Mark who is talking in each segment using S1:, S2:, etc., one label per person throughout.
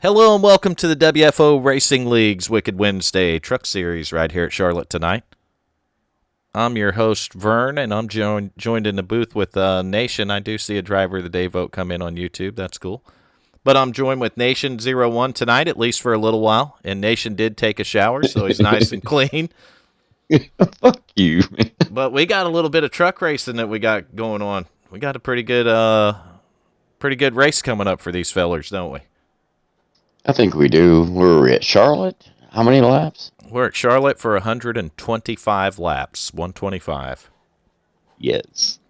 S1: Hello and welcome to the WFO Racing League's Wicked Wednesday Truck Series right here at Charlotte tonight. I'm your host, Vern, and I'm joined in the booth with Nation. I do see a Driver of the Day vote come in on YouTube. That's cool. But I'm joined with Nation01 tonight, at least for a little while. And Nation did take a shower, so he's nice and clean.
S2: Fuck you, man.
S1: But we got a little bit of truck racing that we got going on. We got a pretty good race coming up for these fellers, don't we?
S2: I think we do. We're at Charlotte. How many laps?
S1: We're at Charlotte for 125 laps, 125.
S2: Yes.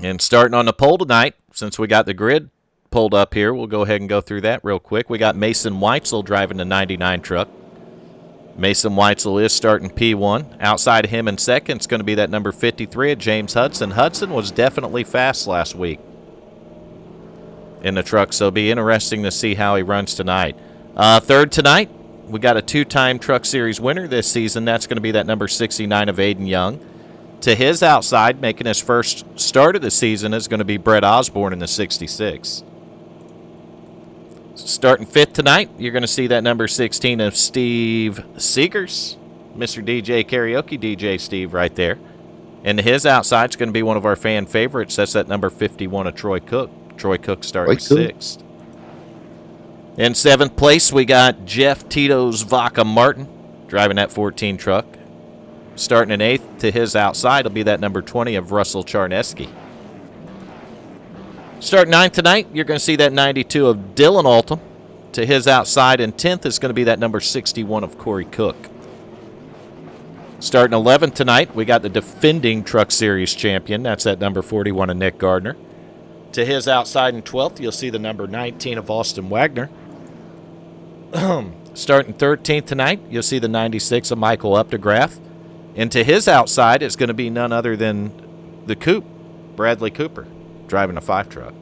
S1: And starting on the pole tonight, since we got the grid pulled up here, we'll go ahead and go through that real quick. We got Mason Weitzel driving the 99 truck. Mason Weitzel is starting P1. Outside of him in second is going to be that number 53 of James Hudson. Hudson was definitely fast last week in the truck, so it'll be interesting to see how he runs tonight. Third tonight, we got a two-time Truck Series winner this season. That's going to be that number 69 of Aiden Young. To his outside, making his first start of the season, is going to be Brett Osborne in the 66. Starting fifth tonight, you're going to see that number 16 of Steve Seegers, Mr. DJ Karaoke DJ Steve right there. And to his outside is going to be one of our fan favorites. That's that number 51 of Troy Cook. Troy Cook starting sixth. In seventh place, we got Jeff Tito's Vaca Martin driving that 14 truck. Starting in eighth, to his outside will be that number 20 of Russell Charneski. Starting ninth tonight, you're going to see that 92 of Dylan Altum. To his outside in 10th is going to be that number 61 of Corey Cook. Starting 11th tonight, we got the defending Truck Series champion. That's that number 41 of Nick Gardner. To his outside in 12th, you'll see the number 19 of Austin Wagner. Starting 13th tonight, you'll see the 96 of Michael Updegraff. And to his outside, it's going to be none other than the Coop, Bradley Cooper, driving a 5 truck.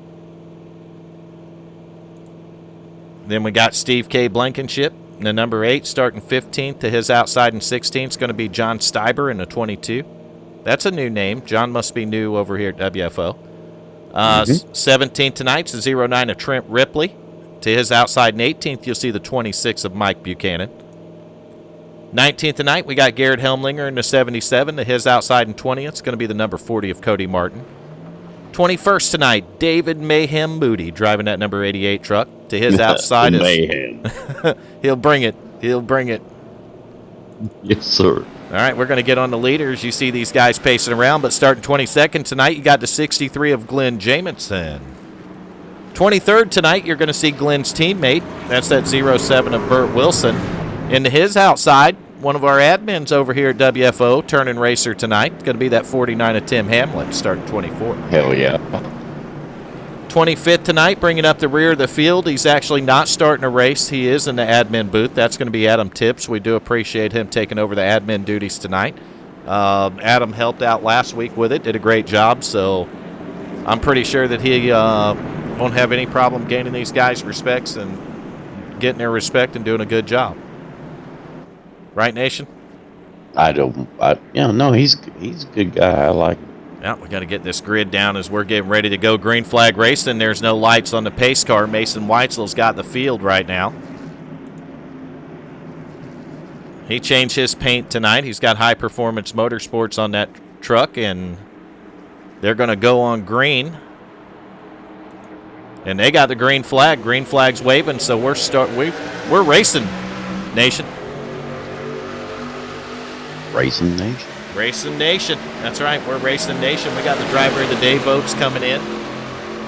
S1: Then we got Steve K. Blankenship, the number 8, starting 15th. To his outside in 16th is going to be John Steiber in the 22. That's a new name. John must be new over here at WFO. 17th tonight's the 09 of Trent Ripley. To his outside in 18th, you'll see the 26 of Mike Buchanan. 19th tonight, we got Garrett Helmlinger in the 77. To his outside in 20th, it's going to be the number 40 of Cody Martin. 21st tonight, David Mayhem Moody driving that number 88 truck. To his outside is
S2: Mayhem.
S1: He'll bring it.
S2: Yes, sir.
S1: All right, we're going to get on the leaders. You see these guys pacing around, but starting 22nd tonight, you got the 63 of Glenn Jamison. 23rd tonight, you're going to see Glenn's teammate. That's that 07 of Burt Wilson. And to his outside, one of our admins over here at WFO, turning racer tonight, going to be that 49 of Tim Hamlin, starting 24th.
S2: Hell yeah.
S1: 25th tonight, bringing up the rear of the field. He's actually not starting a race. He is in the admin booth. That's going to be Adam Tips. We do appreciate him taking over the admin duties tonight. Adam helped out last week with it, did a great job, so I'm pretty sure that he won't have any problem gaining these guys' respects and getting their respect and doing a good job. Right, Nation?
S2: He's a good guy. I like him.
S1: Yeah, we got to get this grid down as we're getting ready to go green flag racing. There's no lights on the pace car. Mason Weitzel's got the field right now. He changed his paint tonight. He's got High Performance Motorsports on that truck, and they're going to go on green. And they got the green flag. Green flag's waving, so we're racing, Nation.
S2: Racing Nation.
S1: Racing Nation. That's right, we're Racing Nation. We got the Driver of the Day votes coming in.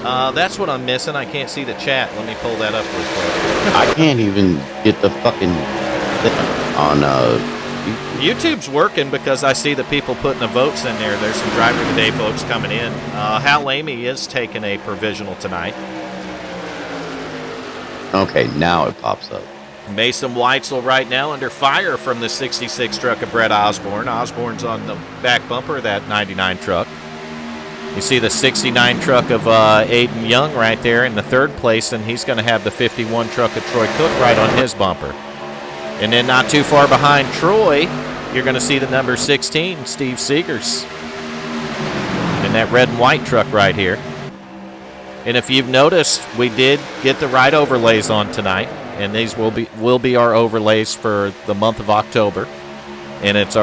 S1: That's what I'm missing. I can't see the chat. Let me pull that up real quick.
S2: I can't even get the fucking on
S1: YouTube's working because I see the people putting the votes in there. There's some Driver of the Day votes coming in. Hal Amy is taking a provisional tonight.
S2: Okay, now it pops up.
S1: Mason Weitzel right now under fire from the 66 truck of Brett Osborne. Osborne's on the back bumper of that 99 truck. You see the 69 truck of Aiden Young right there in the third place, and he's going to have the 51 truck of Troy Cook right on his bumper. And then not too far behind Troy, you're going to see the number 16, Steve Seegers, in that red and white truck right here. And if you've noticed, we did get the right overlays on tonight. and these will be our overlays for the month of October. And it's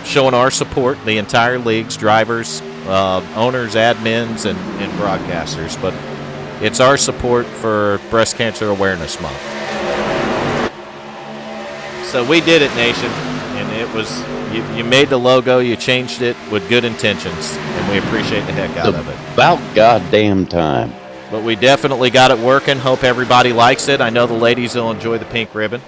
S1: showing our support, the entire leagues, drivers, owners, admins, and broadcasters. But it's our support for Breast Cancer Awareness Month. So we did it, Nation, and it was you made the logo, you changed it with good intentions, and we appreciate the heck out of it.
S2: About goddamn time.
S1: But we definitely got it working. Hope everybody likes it. I know the ladies will enjoy the pink ribbon.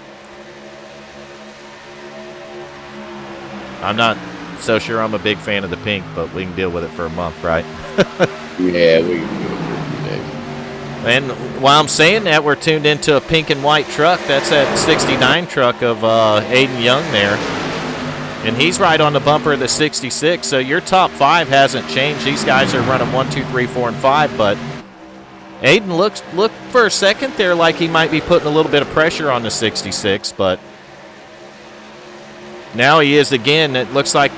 S1: I'm not so sure I'm a big fan of the pink, but we can deal with it for a month, right?
S2: Yeah, we can do it for a few days.
S1: And while I'm saying that, we're tuned into a pink and white truck. That's that 69 truck of Aiden Young there. And he's right on the bumper of the 66. So your top 5 hasn't changed. These guys are running 1, 2, 3, 4, and 5. But Aiden looked for a second there like he might be putting a little bit of pressure on the 66. But now he is again. It looks like,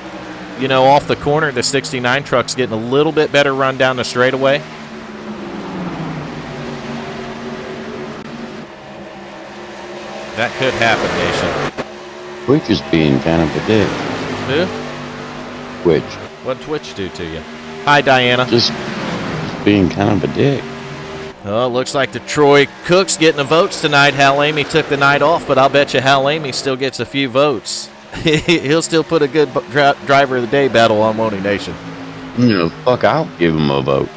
S1: off the corner, the 69 truck's getting a little bit better run down the straightaway. That could happen, Nation.
S2: Twitch is being kind of a dick.
S1: Who?
S2: Twitch.
S1: What'd Twitch do to you? Hi, Diana.
S2: Just being kind of a dick.
S1: Oh, looks like the Troy Cook's getting the votes tonight. Hal Amy took the night off, but I'll bet you Hal Amy still gets a few votes. He'll still put a good driver of the day battle on, won't he, Nation?
S2: Fuck, I'll give him a vote.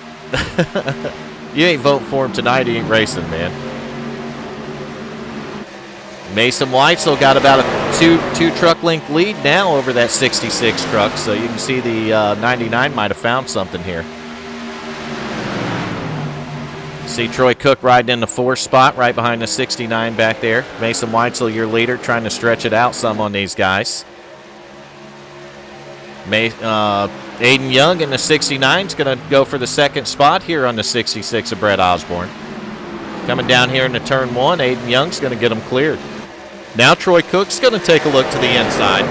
S1: You ain't voting for him tonight. He ain't racing, man. Mason Weitzel got about a two truck length lead now over that 66 truck, so you can see the 99 might have found something here. See Troy Cook riding in the 4th spot right behind the 69 back there. Mason Weitzel, your leader, trying to stretch it out some on these guys. Aiden Young in the 69 is going to go for the 2nd spot here on the 66 of Brett Osborne. Coming down here into turn 1, Aiden Young's going to get him cleared. Now Troy Cook's going to take a look to the inside.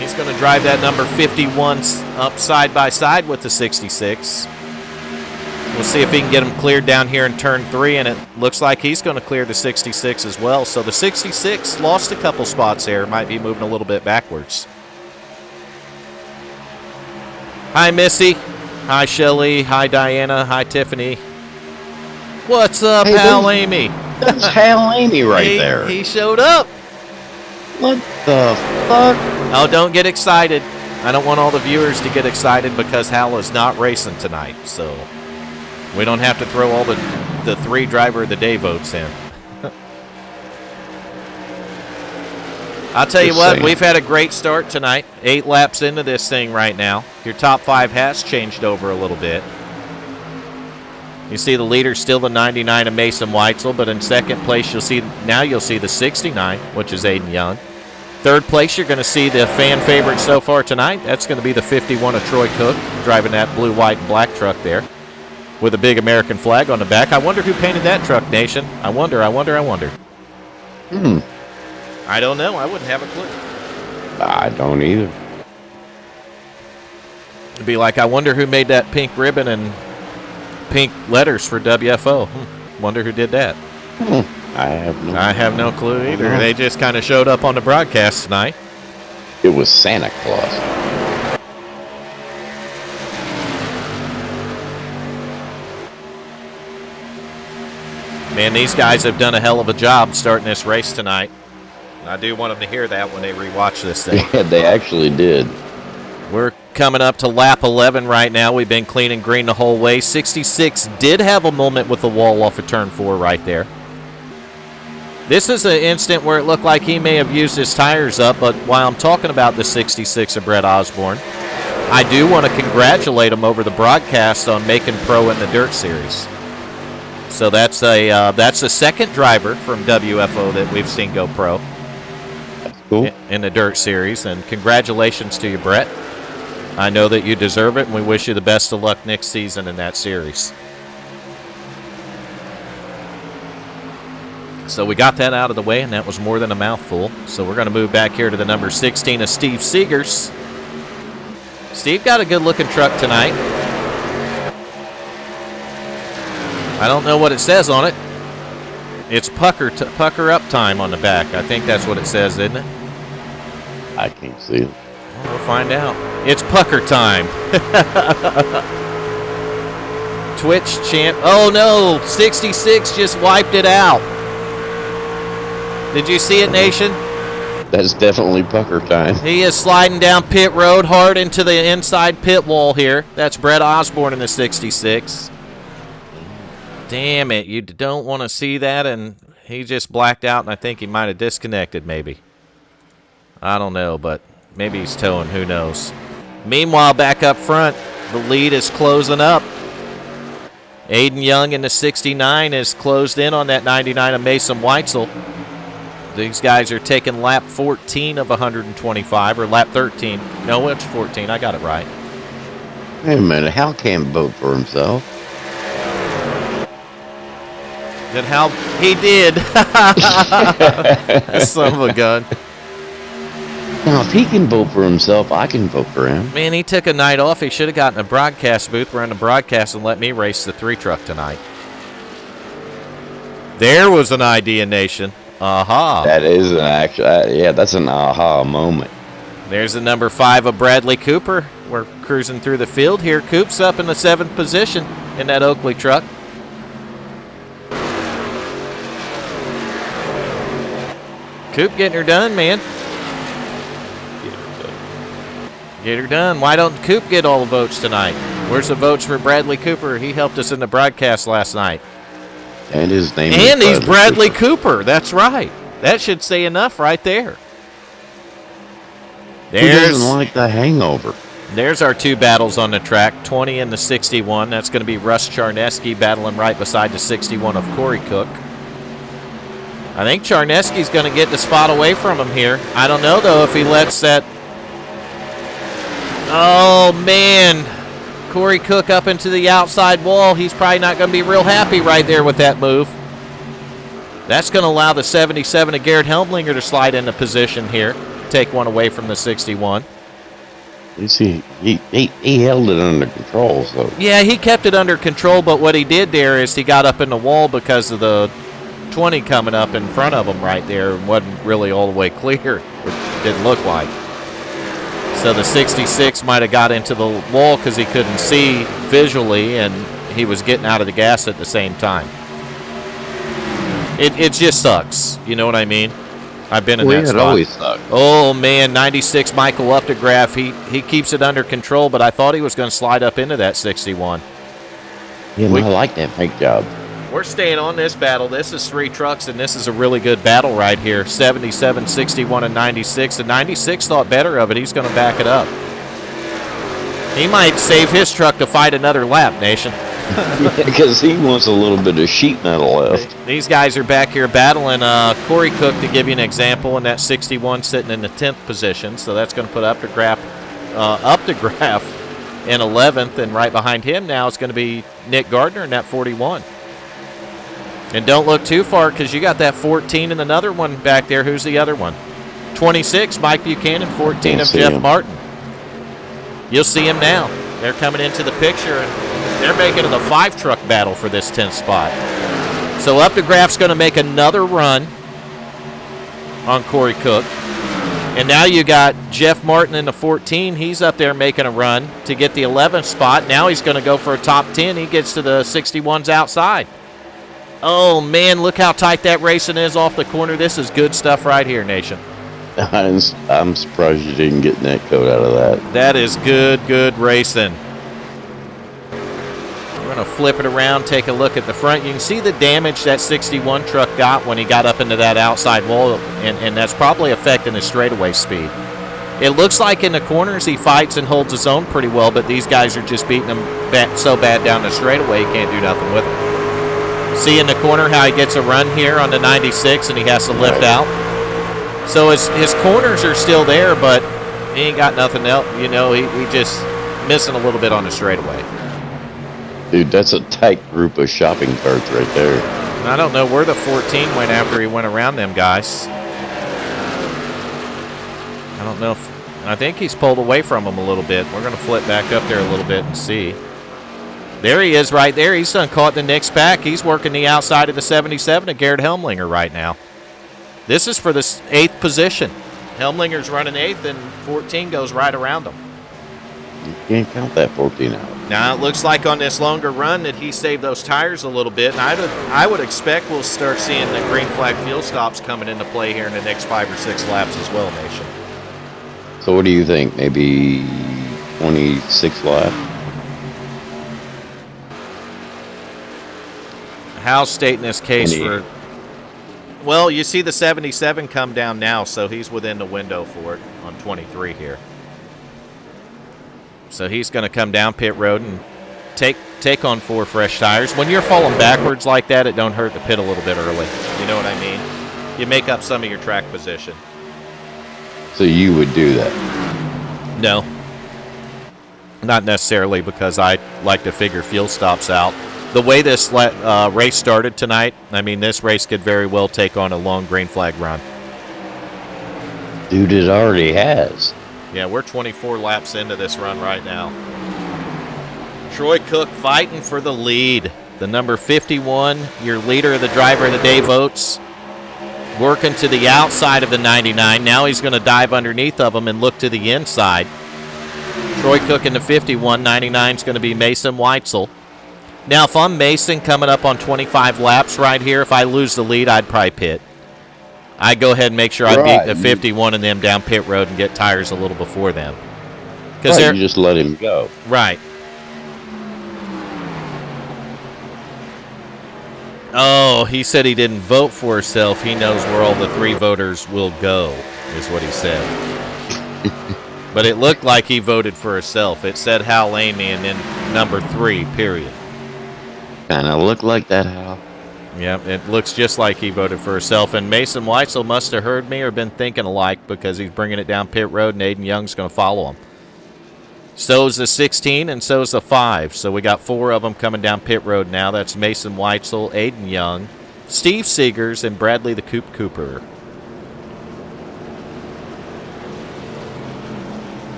S1: He's going to drive that number 51 up side by side with the 66. We'll see if he can get him cleared down here in turn 3, and it looks like he's going to clear the 66 as well. So the 66 lost a couple spots there. Might be moving a little bit backwards. Hi, Missy. Hi, Shelly. Hi, Diana. Hi, Tiffany. What's up, Hal Amy?
S2: That's Hal Amy right there.
S1: He showed up.
S2: What the fuck?
S1: Oh, don't get excited. I don't want all the viewers to get excited because Hal is not racing tonight. So we don't have to throw all the 3 driver of the day votes in. I'll tell you what, we've had a great start tonight. 8 laps into this thing right now. Your top 5 has changed over a little bit. You see the leader still the 99 of Mason Weitzel, but in 2nd place you'll see the 69, which is Aiden Young. 3rd place you're going to see the fan favorite so far tonight. That's going to be the 51 of Troy Cook, driving that blue, white, and black truck there with a big American flag on the back. I wonder who painted that truck, Nation. I wonder.
S2: I
S1: don't know. I wouldn't have a clue.
S2: I don't either.
S1: It'd be like, I wonder who made that pink ribbon and pink letters for WFO. Wonder who did that.
S2: I
S1: have no clue either. They just kind of showed up on the broadcast tonight.
S2: It was Santa Claus.
S1: Man, these guys have done a hell of a job starting this race tonight. I do want them to hear that when they rewatch this thing.
S2: Yeah, they actually did.
S1: We're coming up to lap 11 right now. We've been clean and green the whole way. 66 did have a moment with the wall off of turn 4 right there. This is an instant where it looked like he may have used his tires up, but while I'm talking about the 66 of Brett Osborne, I do want to congratulate him over the broadcast on making pro in the Dirt Series. So that's the 2nd driver from WFO that we've seen go pro.
S2: That's cool.
S1: In the Dirt Series, and congratulations to you, Brett. I know that you deserve it, and we wish you the best of luck next season in that series. So we got that out of the way, and that was more than a mouthful. So we're going to move back here to the number 16 of Steve Seegers. Steve got a good-looking truck tonight. I don't know what it says on it. It's pucker up time on the back. I think that's what it says, isn't it?
S2: I can't see it.
S1: We'll find out. It's pucker time. Twitch champ. Oh no, 66 just wiped it out. Did you see it, Nation?
S2: That's definitely pucker time.
S1: He is sliding down pit road hard into the inside pit wall here. That's Brett Osborne in the 66. Damn it, you don't want to see that, and he just blacked out, and I think he might have disconnected maybe. I don't know, but maybe he's towing, who knows. Meanwhile, back up front, the lead is closing up. Aiden Young in the 69 is closed in on that 99 of Mason Weitzel. These guys are taking lap 14 of 125, or lap 13. No, it's 14. I got it right.
S2: Wait a minute. Hal can't vote for himself.
S1: Then how he did. Son of a gun.
S2: Now, if he can vote for himself, I can vote for him.
S1: Man, he took a night off. He should have gotten a broadcast booth. We're in the broadcast and let me race the 3 truck tonight. There was an idea, Nation. Aha.
S2: That is an actual, yeah, that's an aha moment.
S1: There's the number 5 of Bradley Cooper. We're cruising through the field here. Coop's up in the 7th position in that Oakley truck. Coop getting her done, man. Get her done. Why don't Coop get all the votes tonight? Where's the votes for Bradley Cooper? He helped us in the broadcast last night.
S2: And his name
S1: and is he's Bradley Cooper. That's right. That should say enough right there.
S2: Who doesn't like the hangover?
S1: There's our 2 battles on the track, 20 and the 61. That's going to be Russ Charneski battling right beside the 61 of Corey Cook. I think Charneski's going to get the spot away from him here. I don't know, though, if he lets that... Oh, man. Corey Cook up into the outside wall. He's probably not going to be real happy right there with that move. That's going to allow the 77 of Garrett Helmlinger to slide into position here. Take one away from the 61.
S2: You see, he held it under control. So
S1: yeah, he kept it under control, but what he did there is he got up in the wall because of the 20 coming up in front of him right there and wasn't really all the way clear. It didn't look like. So the 66 might have got into the wall because he couldn't see visually, and he was getting out of the gas at the same time. It just sucks. You know what I mean? I've been in that spot.
S2: It always sucks.
S1: Oh, man, 96 Michael Updegraff. He keeps it under control, but I thought he was going to slide up into that 61.
S2: Yeah, I like that fake job.
S1: We're staying on this battle. This is 3 trucks, and this is a really good battle right here. 77, 61, and 96. And 96 thought better of it. He's going to back it up. He might save his truck to fight another lap, Nation.
S2: Because he wants a little bit of sheet metal left.
S1: These guys are back here battling Corey Cook, to give you an example, in that 61 sitting in the 10th position. So that's going to put Updegraff in 11th, and right behind him now is going to be Nick Gardner in that 41. And don't look too far because you got that 14 and another one back there. Who's the other one? 26, Mike Buchanan, 14 of Jeff Martin. You'll see him now. They're coming into the picture, and they're making it a 5-truck battle for this 10th spot. So Updegraff's going to make another run on Corey Cook. And now you got Jeff Martin in the 14. He's up there making a run to get the 11th spot. Now he's going to go for a top 10. He gets to the 61s outside. Oh, man, look how tight that racing is off the corner. This is good stuff right here, Nation.
S2: I'm surprised you didn't get net code out of that.
S1: That is good racing. We're going to flip it around, take a look at the front. You can see the damage that 61 truck got when he got up into that outside wall, and that's probably affecting his straightaway speed. It looks like in the corners he fights and holds his own pretty well, but these guys are just beating him so bad down the straightaway he can't do nothing with him. See in the corner how he gets a run here on the 96 and he has to lift out. So his corners are still there, but he ain't got nothing else. You know, he just missing a little bit on the straightaway.
S2: Dude, that's a tight group of shopping carts right there.
S1: I don't know where the 14 went after he went around them guys. I don't know if... I think he's pulled away from him a little bit. We're going to flip back up there a little bit and see. There he is right there. He's done caught the next pack. He's working the outside of the 77 of Garrett Helmlinger right now. This is for the 8th position. Helmlinger's running 8th, and 14 goes right around him.
S2: You can't count that 14 out.
S1: Now, it looks like on this longer run that he saved those tires a little bit, and I would expect we'll start seeing the green flag fuel stops coming into play here in the next 5 or 6 laps as well, Nation.
S2: So what do you think? Maybe 26 lap?
S1: Hal's stating this case
S2: 28.
S1: for... Well, you see the 77 come down now, so he's within the window for it on 23 here. So he's going to come down pit road and take on 4 fresh tires. When you're falling backwards like that, it don't hurt to pit a little bit early. You know what I mean? You make up some of your track position.
S2: So you would do that?
S1: No. Not necessarily, because I like to figure fuel stops out. The way this race started tonight, I mean, this race could very well take on a long green flag run.
S2: Dude, it already has.
S1: Yeah, we're 24 laps into this run right now. Troy Cook fighting for the lead. The number 51, your leader of the driver of the day votes, working to the outside of the 99. Now he's going to dive underneath of him and look to the inside. Troy Cook in the 51. 99 is going to be Mason Weitzel. Now, if I'm Mason coming up on 25 laps right here, if I lose the lead, I'd probably pit. I'd go ahead and make sure I beat the 51 and them down pit road and get tires a little before them.
S2: Because you just let him go.
S1: Right. Oh, he said he didn't vote for himself. He knows where all the 3 voters will go, is what he said. But it looked like he voted for himself. It said Hal Amy and then number 3, period.
S2: Kind of looked like that, Hal.
S1: Yeah, it looks just like he voted for himself. And Mason Weitzel must have heard me or been thinking alike, because he's bringing it down pit road, and Aiden Young's going to follow him. So's the 16, and so's the 5. So we got 4 of them coming down pit road now. That's Mason Weitzel, Aiden Young, Steve Seegers, and Bradley the Coop Cooper.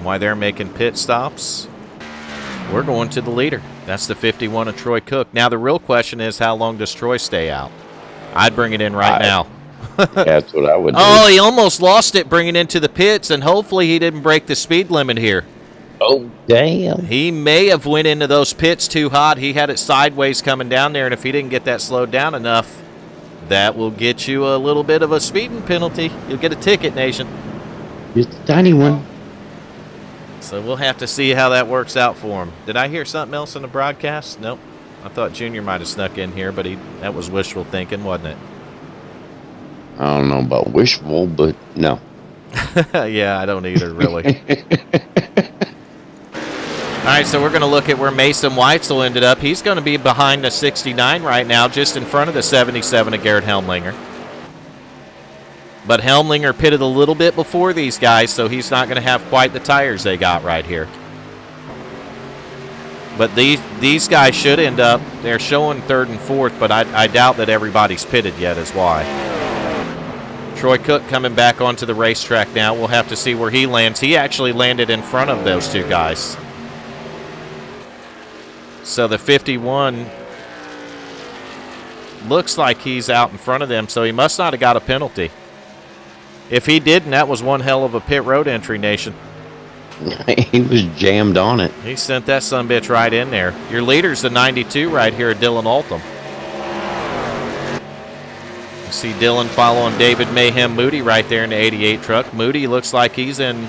S1: Why they're making pit stops? We're going to the leader. That's the 51 of Troy Cook. Now, the real question is, how long does Troy stay out? I'd bring it in right now.
S2: That's what I would do.
S1: Oh, he almost lost it bringing it into the pits, and hopefully he didn't break the speed limit here.
S2: Oh, damn.
S1: He may have went into those pits too hot. He had it sideways coming down there, and if he didn't get that slowed down enough, that will get you a little bit of a speeding penalty. You'll get a ticket, Nation.
S2: Just a tiny one.
S1: So we'll have to see how that works out for him. Did I hear something else in the broadcast? Nope. I thought Junior might have snuck in here, but that was wishful thinking, wasn't it?
S2: I don't know about wishful, but no.
S1: Yeah, I don't either, really. All right, so we're going to look at where Mason Weitzel ended up. He's going to be behind the 69 right now, just in front of the 77 of Garrett Helmlinger. But Helmlinger pitted a little bit before these guys, so he's not going to have quite the tires they got right here. But these guys should end up, they're showing 3rd and 4th, but I doubt that everybody's pitted yet is why. Troy Cook coming back onto the racetrack now. We'll have to see where he lands. He actually landed in front of those 2 guys. So the 51 looks like he's out in front of them, so he must not have got a penalty. If he didn't, that was one hell of a pit road entry, Nation.
S2: He was jammed on it.
S1: He sent that sumbitch right in there. Your leader's the 92 right here, Dylan Altham. You see Dylan following David Mayhem Moody right there in the 88 truck. Moody looks like he's in,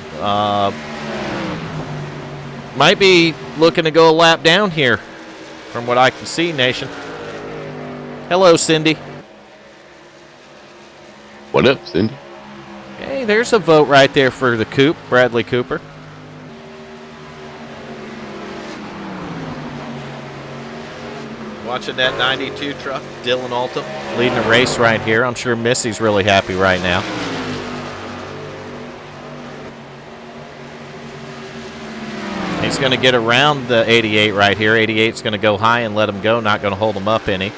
S1: might be looking to go a lap down here from what I can see, Nation. Hello, Cindy.
S2: What up, Cindy?
S1: Hey, there's a vote right there for the Coop, Bradley Cooper. Watching that 92 truck, Dylan Altham leading the race right here. I'm sure Missy's really happy right now. He's going to get around the 88 right here. 88's going to go high and let him go, not going to hold him up any.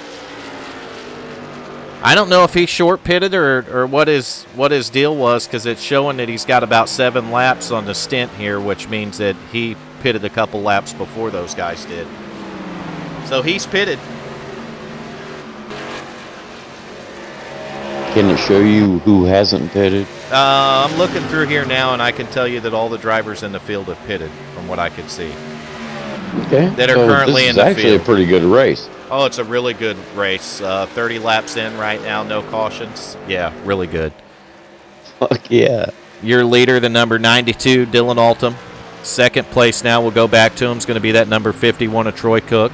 S1: I don't know if he short pitted or what his deal was, because it's showing that he's got about 7 laps on the stint here, which means that he pitted a couple laps before those guys did. So he's pitted.
S2: Can it show you who hasn't pitted?
S1: I'm looking through here now, and I can tell you that all the drivers in the field have pitted, from what I can see.
S2: Okay.
S1: That are currently in the
S2: This is actually
S1: field.
S2: a pretty good race.
S1: Oh, it's a really good race. 30 laps in right now, no cautions. Yeah, really good.
S2: Fuck yeah.
S1: Your leader, the number 92, Dylan Altum. Second place now, we'll go back to him, is going to be that number 51 of Troy Cook.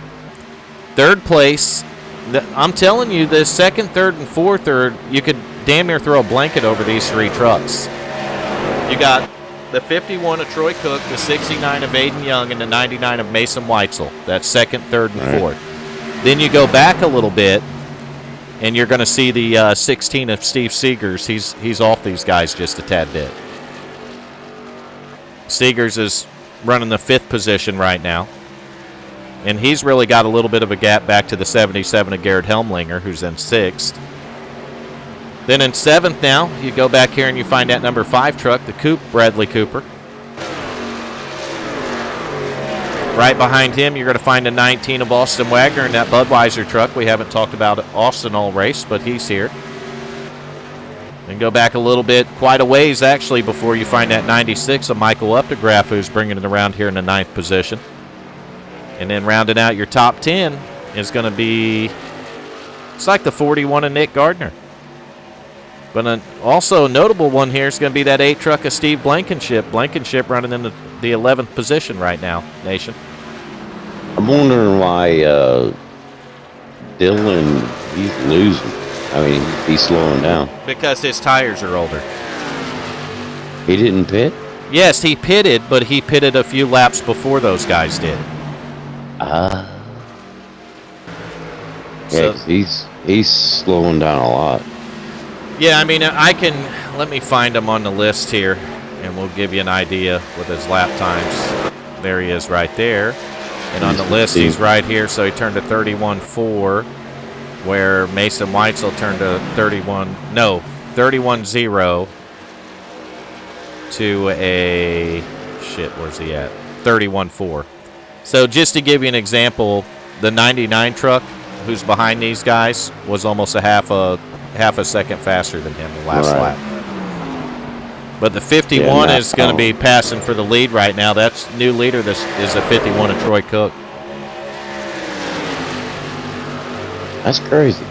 S1: Third place, I'm telling you, the second, third, and fourth you could damn near throw a blanket over these three trucks. You got the 51 of Troy Cook, the 69 of Aiden Young, and the 99 of Mason Weitzel. That's second, third, and fourth. Then you go back a little bit, and you're going to see the 16 of Steve Seegers. He's off these guys just a tad bit. Seegers is running the fifth position right now. And he's really got a little bit of a gap back to the 77 of Garrett Helmlinger, who's in sixth. Then in seventh now, you go back here and you find that number 5 truck, the Bradley Cooper. Right behind him, you're going to find a 19 of Austin Wagner in that Budweiser truck. We haven't talked about Austin all race, but he's here. And go back a little bit, quite a ways actually, before you find that 96 of Michael Updegraff, who's bringing it around here in the 9th position. And then rounding out your top 10 is going to be, it's like the 41 of Nick Gardner. But also a notable one here is going to be that 8 truck of Steve Blankenship. Blankenship running in the 11th position right now, Nation.
S2: I'm wondering why Dylan, he's losing. I mean, he's slowing down.
S1: Because his tires are older.
S2: He didn't pit?
S1: Yes, he pitted, but he pitted a few laps before those guys did.
S2: Yeah, he's slowing down a lot.
S1: Yeah, I mean, let me find him on the list here, and we'll give you an idea with his lap times. There he is right there. And on the list, he's right here, so he turned to 31.4, where Mason Weitzel turned to 31.0 to a, where's he at? 31.4. So just to give you an example, the 99 truck, who's behind these guys, was almost a half a second faster than him the last lap. But the 51 is going to be passing for the lead right now. That's new leader. This is the 51 of Troy Cook.
S2: That's crazy.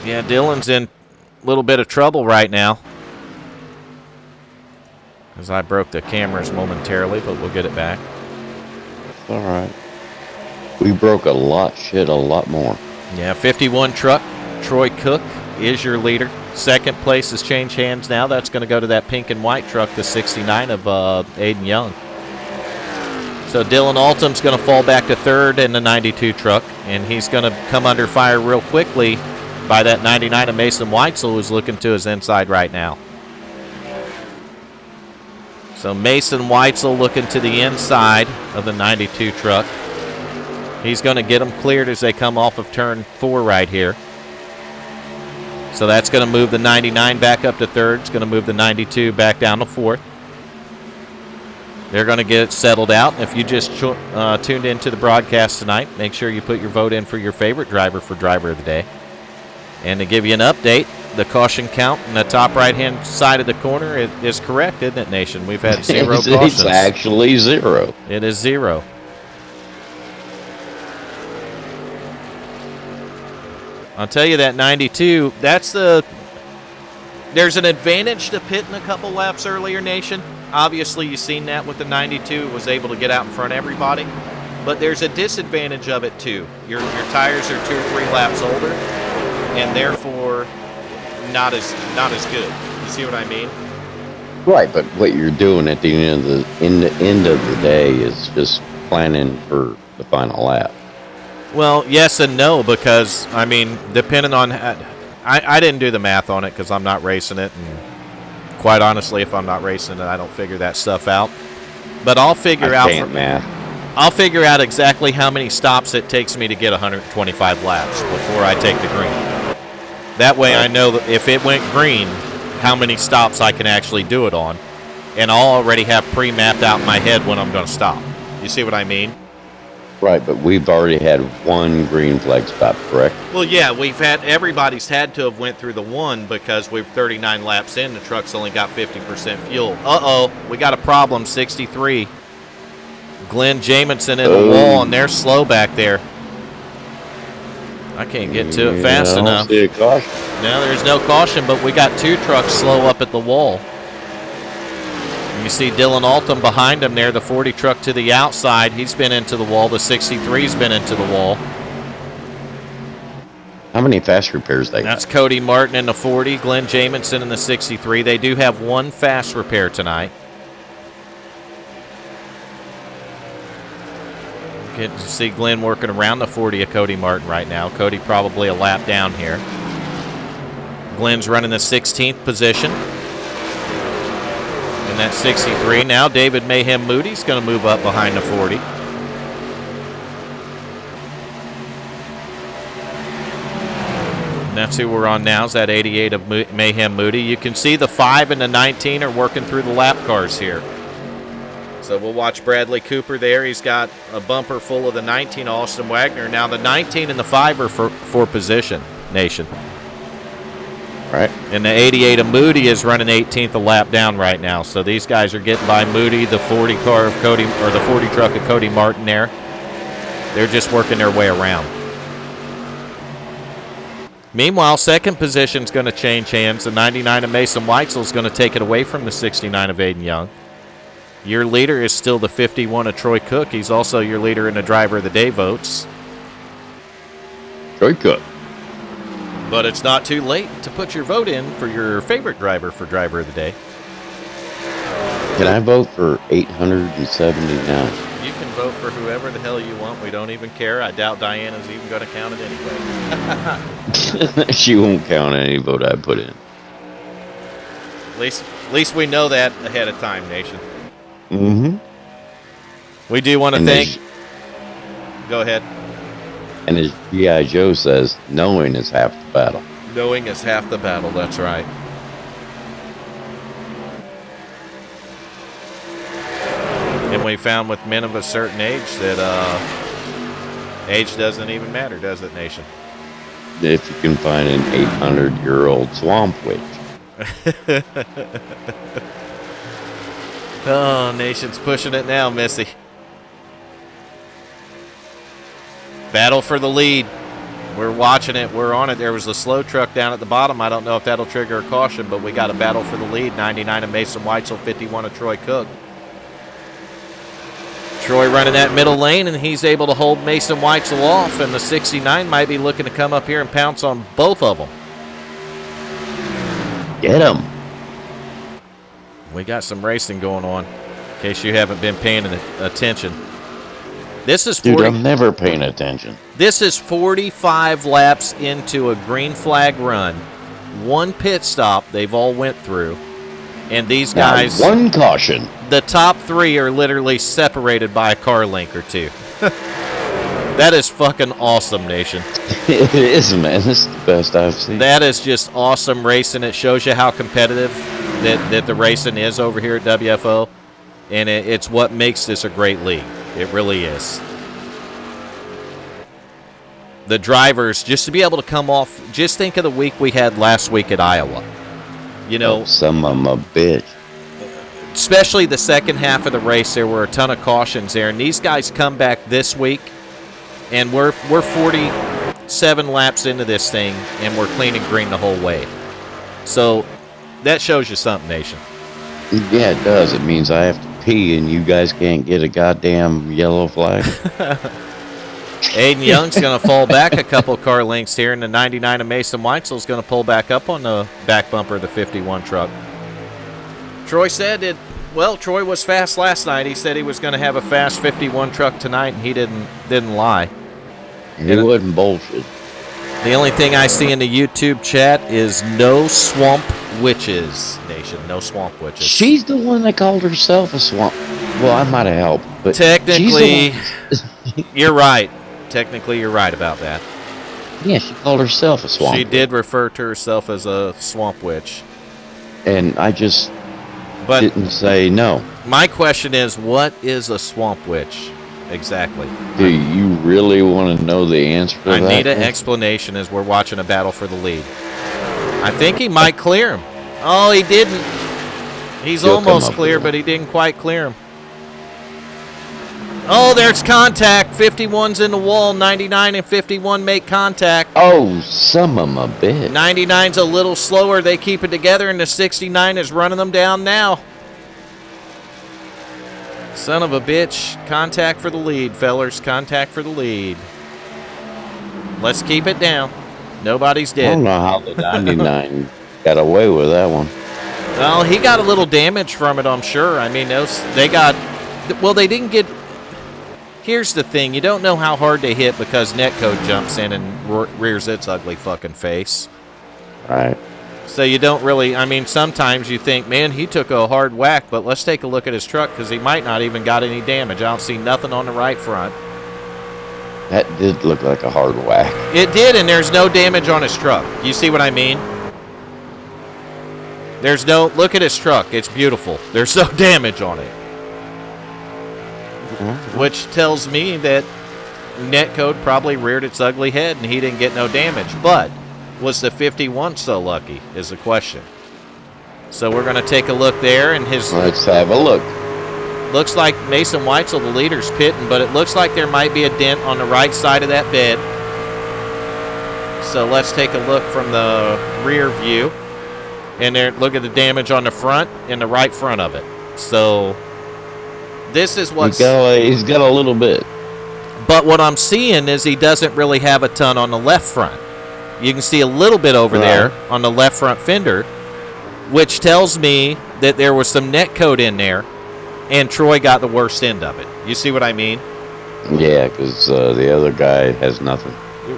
S1: Yeah, Dylan's in a little bit of trouble right now. As I broke the cameras momentarily, but we'll get it back.
S2: All right. We broke a lot more.
S1: Yeah, 51 truck, Troy Cook is your leader. Second place has changed hands now. That's going to go to that pink and white truck, the 69 of Aiden Young. So Dylan Altum's going to fall back to third in the 92 truck, and he's going to come under fire real quickly by that 99 of Mason Weitzel, who's looking to his inside right now. So Mason Weitzel looking to the inside of the 92 truck. He's going to get them cleared as they come off of turn 4 right here. So that's going to move the 99 back up to third. It's going to move the 92 back down to fourth. They're going to get it settled out. And if you just tuned into the broadcast tonight, make sure you put your vote in for your favorite driver for Driver of the Day. And to give you an update, the caution count in the top right-hand side of the corner is correct, isn't it, Nation? We've had 0 cautions.
S2: It's actually 0.
S1: It is 0. I'll tell you that 92, there's an advantage to pitting a couple laps earlier, Nation. Obviously, you've seen that with the 92. It was able to get out in front of everybody. But there's a disadvantage of it, too. Your tires are 2 or 3 laps older, and therefore not as good. You see what I mean?
S2: Right, but what you're doing at the end of the day is just planning for the final lap.
S1: Well, yes and no, because, I mean, depending on... I didn't do the math on it because I'm not racing it, and quite honestly, if I'm not racing it, I don't figure that stuff out. But I'll figure out exactly how many stops it takes me to get 125 laps before I take the green. That way I know that if it went green, how many stops I can actually do it on, and I'll already have pre-mapped out in my head when I'm going to stop. You see what I mean?
S2: Right, but we've already had one green flag stop, correct?
S1: Well, yeah, everybody's had to have went through the one because we're 39 laps in. The truck's only got 50% fuel. Uh-oh, we got a problem, 63. Glenn Jamison in the wall, and they're slow back there. I can't get to it fast enough.
S2: See a caution.
S1: No, there's no caution, but we got 2 trucks slow up at the wall. You see Dylan Altum behind him there, the 40 truck to the outside. He's been into the wall. The 63's been into the wall.
S2: How many fast repairs they got?
S1: That's Cody Martin in the 40, Glenn Jamison in the 63. They do have 1 fast repair tonight. Get to see Glenn working around the 40 of Cody Martin right now. Cody probably a lap down here. Glenn's running the 16th position. And that's 63. Now David Mayhem Moody's going to move up behind the 40. And that's who we're on now, is that 88 of Mayhem Moody. You can see the 5 and the 19 are working through the lap cars here. So we'll watch Bradley Cooper there. He's got a bumper full of the 19, Austin Wagner. Now the 19 and the 5 are for position, Nation.
S2: Right.
S1: And the 88 of Moody is running 18th a lap down right now. So these guys are getting by Moody, the 40 car of Cody, or the 40 truck of Cody Martin there. They're just working their way around. Meanwhile, second position is going to change hands. The 99 of Mason Weitzel is going to take it away from the 69 of Aiden Young. Your leader is still the 51 of Troy Cook. He's also your leader in the Driver of the Day votes.
S2: Troy Cook.
S1: But it's not too late to put your vote in for your favorite driver for Driver of the Day.
S2: Can I vote for 879?
S1: You can vote for whoever the hell you want. We don't even care. I doubt Diana's even going to count it anyway.
S2: She won't count any vote I put in.
S1: At least we know that ahead of time, Nation.
S2: Mm-hmm.
S1: We do want to thank... Go ahead.
S2: And as G.I. Joe says, knowing is half the battle.
S1: Knowing is half the battle, that's right. And we found with men of a certain age that age doesn't even matter, does it, Nation?
S2: If you can find an 800-year-old swamp witch.
S1: Oh, Nation's pushing it now, Missy. Battle for the lead. We're watching it. We're on it. There was a slow truck down at the bottom. I don't know if that'll trigger a caution, but we got a battle for the lead. 99 of Mason Weitzel, 51 of Troy Cook. Troy running that middle lane, and he's able to hold Mason Weitzel off, and the 69 might be looking to come up here and pounce on both of them.
S2: Get him.
S1: We got some racing going on, in case you haven't been paying attention. This is 40,
S2: Dude, I'm never paying attention.
S1: This is 45 laps into a green flag run. 1 pit stop they've all went through. And these guys...
S2: Now, 1 caution.
S1: The top 3 are literally separated by a car link or 2. That is fucking awesome, Nation.
S2: It is, man. This is the best I've seen.
S1: That is just awesome racing. It shows you how competitive that the racing is over here at WFO. And it's what makes this a great league. It really is. The drivers, just to be able to come off, just think of the week we had last week at Iowa. You know,
S2: some of them a bitch.
S1: Especially the second half of the race, there were a ton of cautions there. And these guys come back this week, and we're 47 laps into this thing, and we're clean and green the whole way. So that shows you something, Nation.
S2: Yeah, it does. It means I have to pee, and you guys can't get a goddamn yellow flag.
S1: Aiden Young's going to fall back a couple car lengths here, and the 99 of Mason Weitzel is going to pull back up on the back bumper of the 51 truck. Troy said Troy was fast last night. He said he was going to have a fast 51 truck tonight, and he didn't lie.
S2: He wasn't bullshit.
S1: The only thing I see in the YouTube chat is no swamp witches, Nation. No swamp witches.
S2: She's the one that called herself a swamp. Well, I might have helped, but
S1: technically, you're right. Technically, you're right about that.
S2: Yeah, she called herself a swamp.
S1: She did refer to herself as a swamp witch.
S2: And I just didn't say no.
S1: My question is, what is a swamp witch? Exactly.
S2: Do you really want to know the answer to
S1: I
S2: that?
S1: need an explanation as we're watching a battle for the lead. I think he might clear him. Oh, he didn't. He's
S2: He'll come
S1: almost
S2: up
S1: clear,
S2: with it.
S1: but he didn't quite clear him. Oh, there's contact. 51's in the wall. 99 and 51 make contact.
S2: Oh, some of 'em a bitch.
S1: 99's a little slower. They keep it together, and the 69 is running them down now. Son of a bitch. Contact for the lead, fellers. Contact for the lead. Let's keep it down. Nobody's
S2: I
S1: dead.
S2: don't know how the 99 got away with that one.
S1: Well, he got a little damage from it, I'm sure. I mean, they got... Well, they didn't get... Here's the thing. You don't know how hard they hit because netcode jumps in and rears its ugly fucking face.
S2: Right.
S1: So you don't really... I mean, sometimes you think, man, he took a hard whack, but let's take a look at his truck because he might not even got any damage. I don't see nothing on the right front.
S2: That did look like a hard whack.
S1: It did, and there's no damage on his truck. You see what I mean? There's no... Look at his truck. It's beautiful. There's no damage on it. Which tells me that netcode probably reared its ugly head and he didn't get no damage. But was the 51 so lucky is the question. So we're going to take a look there, and his...
S2: Let's have a look.
S1: Looks like Mason Weitzel, the leader's pitting, but it looks like there might be a dent on the right side of that bed. So let's take a look from the rear view. And there, look at the damage on the front and the right front of it. So this is what's...
S2: He's got a little bit.
S1: But what I'm seeing is he doesn't really have a ton on the left front. You can see a little bit over there on the left front fender, which tells me that there was some net coat in there, and Troy got the worst end of it. You see what I mean?
S2: Yeah, because the other guy has nothing.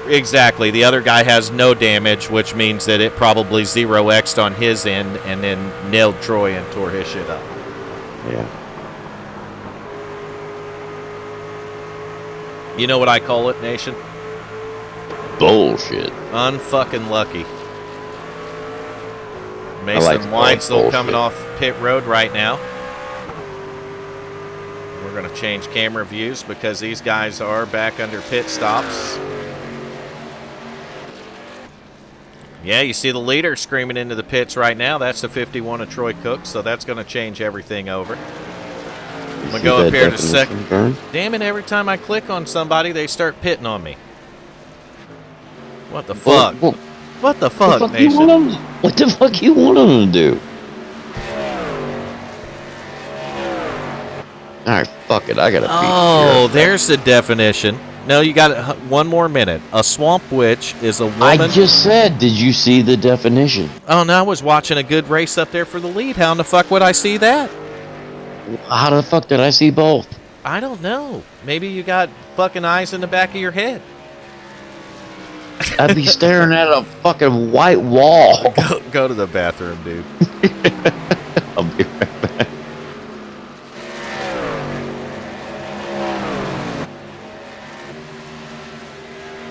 S1: Exactly. The other guy has no damage, which means that it probably 0x'd on his end and then nailed Troy and tore his shit up.
S2: Yeah.
S1: You know what I call it, Nation?
S2: Bullshit.
S1: Unfucking lucky.
S2: I
S1: Mason
S2: like to call it
S1: Weitzel
S2: bullshit.
S1: coming off pit road right now. We're going to change camera views because these guys are back under pit stops. Yeah, you see the leader screaming into the pits right now. That's the 51 of Troy Cook, so that's going to change everything over. I'm going to go up here to second. Damn it, every time I click on somebody, they start pitting on me. What the fuck? What the fuck, Nation?
S2: What the fuck you want them to do? Alright, fuck it. I gotta
S1: Oh, there's the definition. No, you got one more minute. A swamp witch is a woman.
S2: I just said, did you see the definition?
S1: Oh, no, I was watching a good race up there for the lead. How in the fuck would I see that?
S2: How the fuck did I see both?
S1: I don't know. Maybe you got fucking eyes in the back of your head.
S2: I'd be staring at a fucking white wall.
S1: Go to the bathroom, dude.
S2: I'll be right back.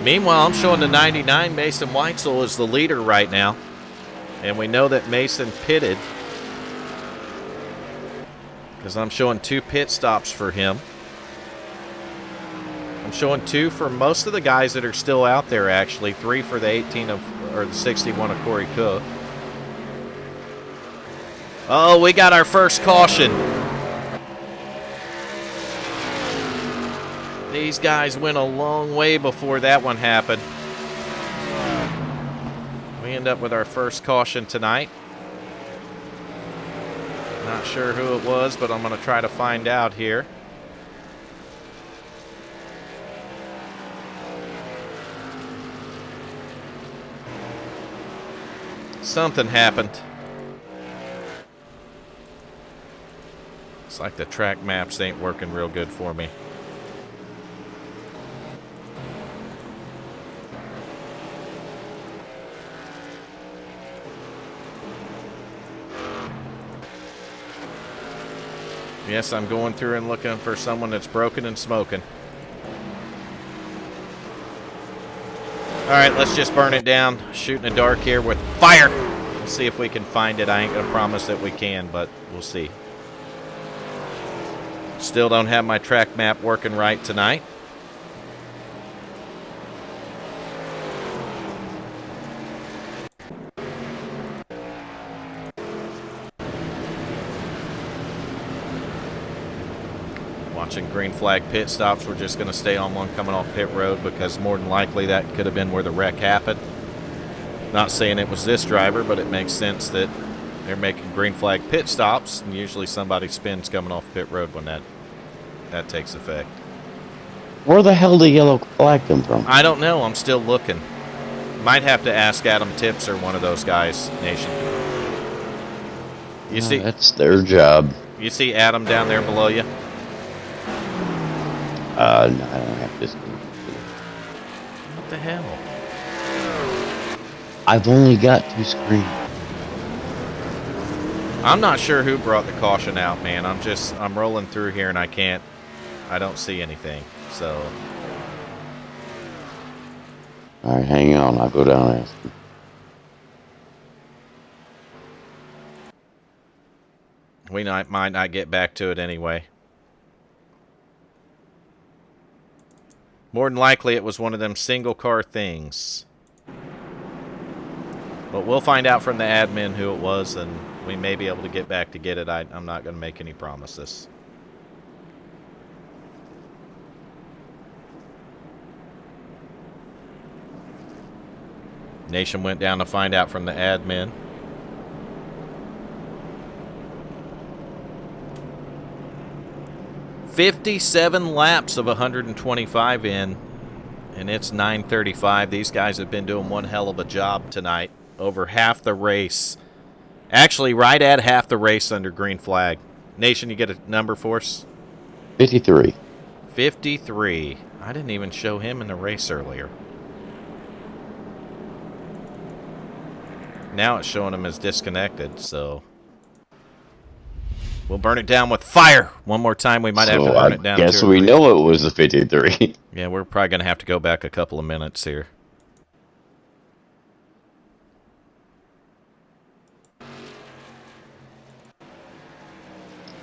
S1: Meanwhile, I'm showing the 99. Mason Weitzel is the leader right now. And we know that Mason pitted, because I'm showing 2 pit stops for him. I'm showing 2 for most of the guys that are still out there, actually. 3 for the 18 of, or the 61 of Corey Cook. Oh, we got our first caution. These guys went a long way before that one happened. We end up with our first caution tonight. Not sure who it was, but I'm going to try to find out here. Something happened. It's like the track maps ain't working real good for me. Yes, I'm going through and looking for someone that's broken and smoking. All right, let's just burn it down. Shooting in the dark here with fire. We'll see if we can find it. I ain't going to promise that we can, but we'll see. Still don't have my track map working right tonight. Watching green flag pit stops. We're just going to stay on one coming off pit road because more than likely that could have been where the wreck happened. Not saying it was this driver, but it makes sense that they're making green flag pit stops, and usually somebody spins coming off pit road when that takes effect.
S2: Where the hell did the yellow flag come from?
S1: I don't know. I'm still looking. Might have to ask Adam Tips or one of those guys, Nation. You see,
S2: that's their job.
S1: You see Adam down there below you?
S2: No, I don't have this.
S1: What the hell?
S2: I've only got 2 screens.
S1: I'm not sure who brought the caution out, man. I'm rolling through here and I don't see anything. So.
S2: All right, hang on. I'll go down and ask him.
S1: We might not get back to it anyway. More than likely, it was one of them single car things. But we'll find out from the admin who it was, and we may be able to get back to get it. I'm not going to make any promises. Nation went down to find out from the admin. "57 laps of 125 in, and it's 9:35. These guys have been doing one hell of a job tonight. Over half the race. Actually, right at half the race under green flag. Nation, you get a number for us?
S2: 53.
S1: 53. I didn't even show him in the race earlier. Now it's showing him as disconnected, so we'll burn it down with fire. One more time, we might have to burn it down.
S2: Guess we know it was the 53.
S1: Yeah, we're probably going to have to go back a couple of minutes here.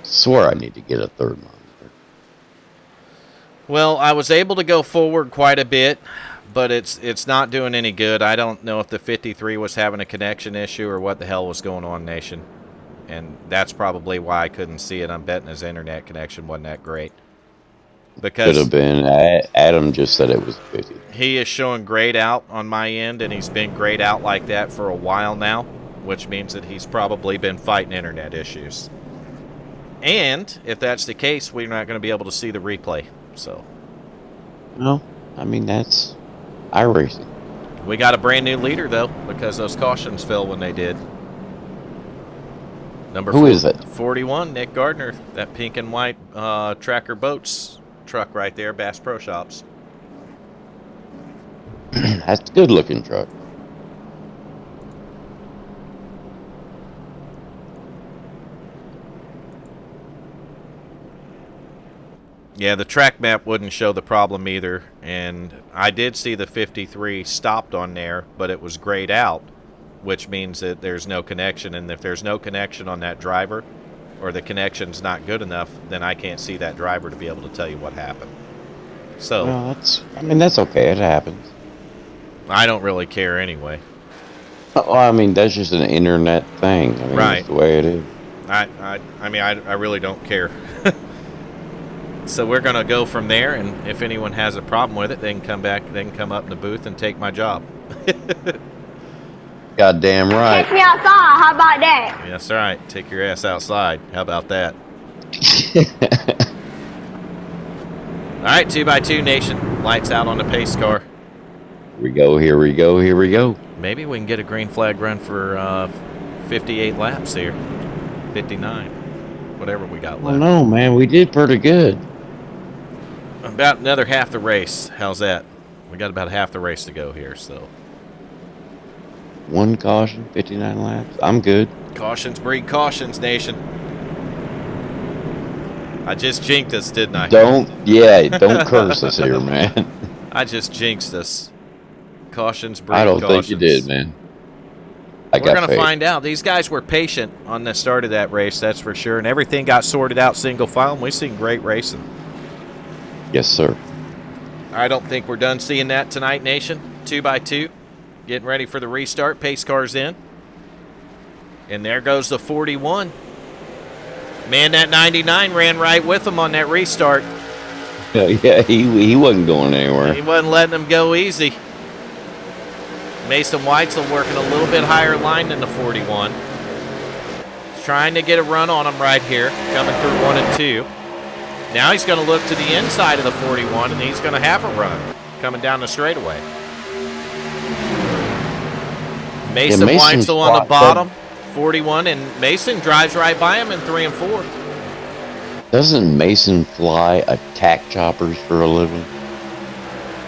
S2: Swear I need to get a third monitor.
S1: Well, I was able to go forward quite a bit, but it's not doing any good. I don't know if the 53 was having a connection issue or what the hell was going on, Nation. And that's probably why I couldn't see it. I'm betting his internet connection wasn't that great. Because
S2: could have been. Adam just said it was 50.
S1: He is showing grayed out on my end, and he's been grayed out like that for a while now, which means that he's probably been fighting internet issues. And if that's the case, we're not going to be able to see the replay. So,
S2: no, I mean that's iRacing.
S1: We got a brand new leader though, because those cautions fell when they did.
S2: Who is it?
S1: 41, Nick Gardner, that pink and white Tracker Boats truck right there, Bass Pro Shops.
S2: That's a good looking truck.
S1: Yeah, the track map wouldn't show the problem either, and I did see the 53 stopped on there, but it was grayed out, which means that there's no connection, and if there's no connection on that driver, or the connection's not good enough, then I can't see that driver to be able to tell you what happened. So,
S2: well, that's okay. It happens.
S1: I don't really care anyway.
S2: Well, I mean, that's just an internet thing. I mean,
S1: right.
S2: That's the way it is.
S1: I really don't care. So we're going to go from there, and if anyone has a problem with it, they can come back, they can come up in the booth and take my job.
S2: Goddamn right.
S3: Take me outside, how about that?
S1: That's right. Take your ass outside. How about that? All right, 2x2 Nation. Lights out on the pace car.
S2: Here we go, here we go, here we go.
S1: Maybe we can get a green flag run for 58 laps here. 59. Whatever we got left.
S2: Well, no, man, we did pretty good.
S1: About another half the race. How's that? We got about half the race to go here, so.
S2: One caution, 59 laps. I'm good.
S1: Cautions breed cautions, Nation. I just jinxed us, didn't I?
S2: Don't curse us here, man.
S1: I just jinxed us. Cautions breed
S2: I don't
S1: cautions.
S2: think you did, man. I
S1: We're
S2: got
S1: going to
S2: faith.
S1: find out. These guys were patient on the start of that race, that's for sure. And everything got sorted out single file, and we've seen great racing.
S2: Yes, sir.
S1: I don't think we're done seeing that tonight, Nation. 2x2. Getting ready for the restart. Pace car's in. And there goes the 41. Man, that 99 ran right with him on that restart.
S2: Yeah, he wasn't going anywhere.
S1: He wasn't letting him go easy. Mason Weitzel working a little bit higher line than the 41. He's trying to get a run on him right here, coming through 1 and 2. Now he's going to look to the inside of the 41, and he's going to have a run coming down the straightaway. Mason Weitzel on the bottom, 41, and Mason drives right by him in 3 and 4.
S2: Doesn't Mason fly attack choppers for a living?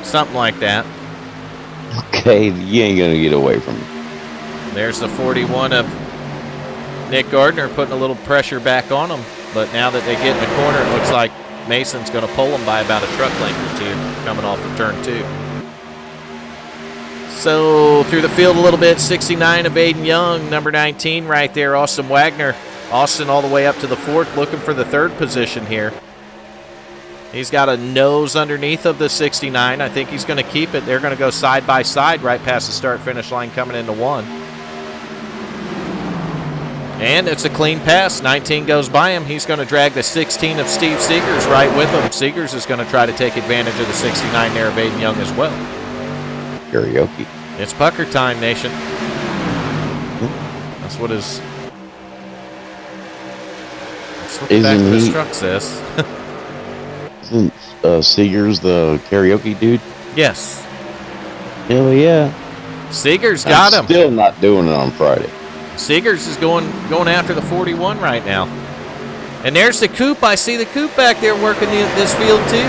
S1: Something like that.
S2: Okay, you ain't gonna get away from it.
S1: There's the 41 of Nick Gardner putting a little pressure back on him. But now that they get in the corner, it looks like Mason's going to pull him by about a truck length or two coming off of turn 2. So through the field a little bit, 69 of Aiden Young, number 19 right there, Austin Wagner. Austin all the way up to the 4th, looking for the 3rd position here. He's got a nose underneath of the 69. I think he's going to keep it. They're going to go side by side right past the start-finish line coming into 1. And it's a clean pass. 19 goes by him. He's going to drag the 16 of Steve Seegers right with him. Seegers is going to try to take advantage of the 69 there of Aiden Young as well.
S2: Karaoke.
S1: It's pucker time, Nation. That's what his... That's what the back of his truck says.
S2: Isn't Seegers the karaoke dude?
S1: Yes.
S2: Hell yeah.
S1: Seegers got him.
S2: Still not doing it on Friday.
S1: Seegers is going after the 41 right now. And there's the coupe. I see the coupe back there working this field too.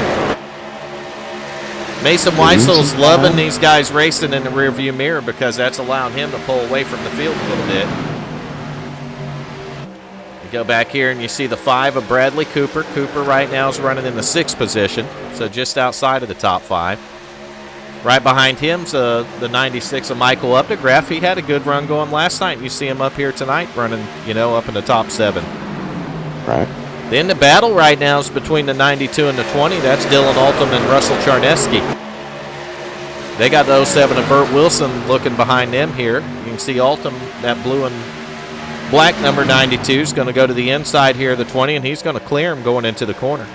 S1: Mason Weitzel's loving these guys racing in the rearview mirror because that's allowing him to pull away from the field a little bit. You go back here and you see the 5 of Bradley Cooper. Cooper right now is running in the 6th position, so just outside of the top 5. Right behind him's the 96 of Michael Updegraff. He had a good run going last night. You see him up here tonight running, up in the top 7.
S2: Right.
S1: Then the battle right now is between the 92 and the 20. That's Dylan Altum and Russell Charneski. They got the 07 of Burt Wilson looking behind them here. You can see Altum, that blue and black number 92, is going to go to the inside here of the 20, and he's going to clear him going into the corner.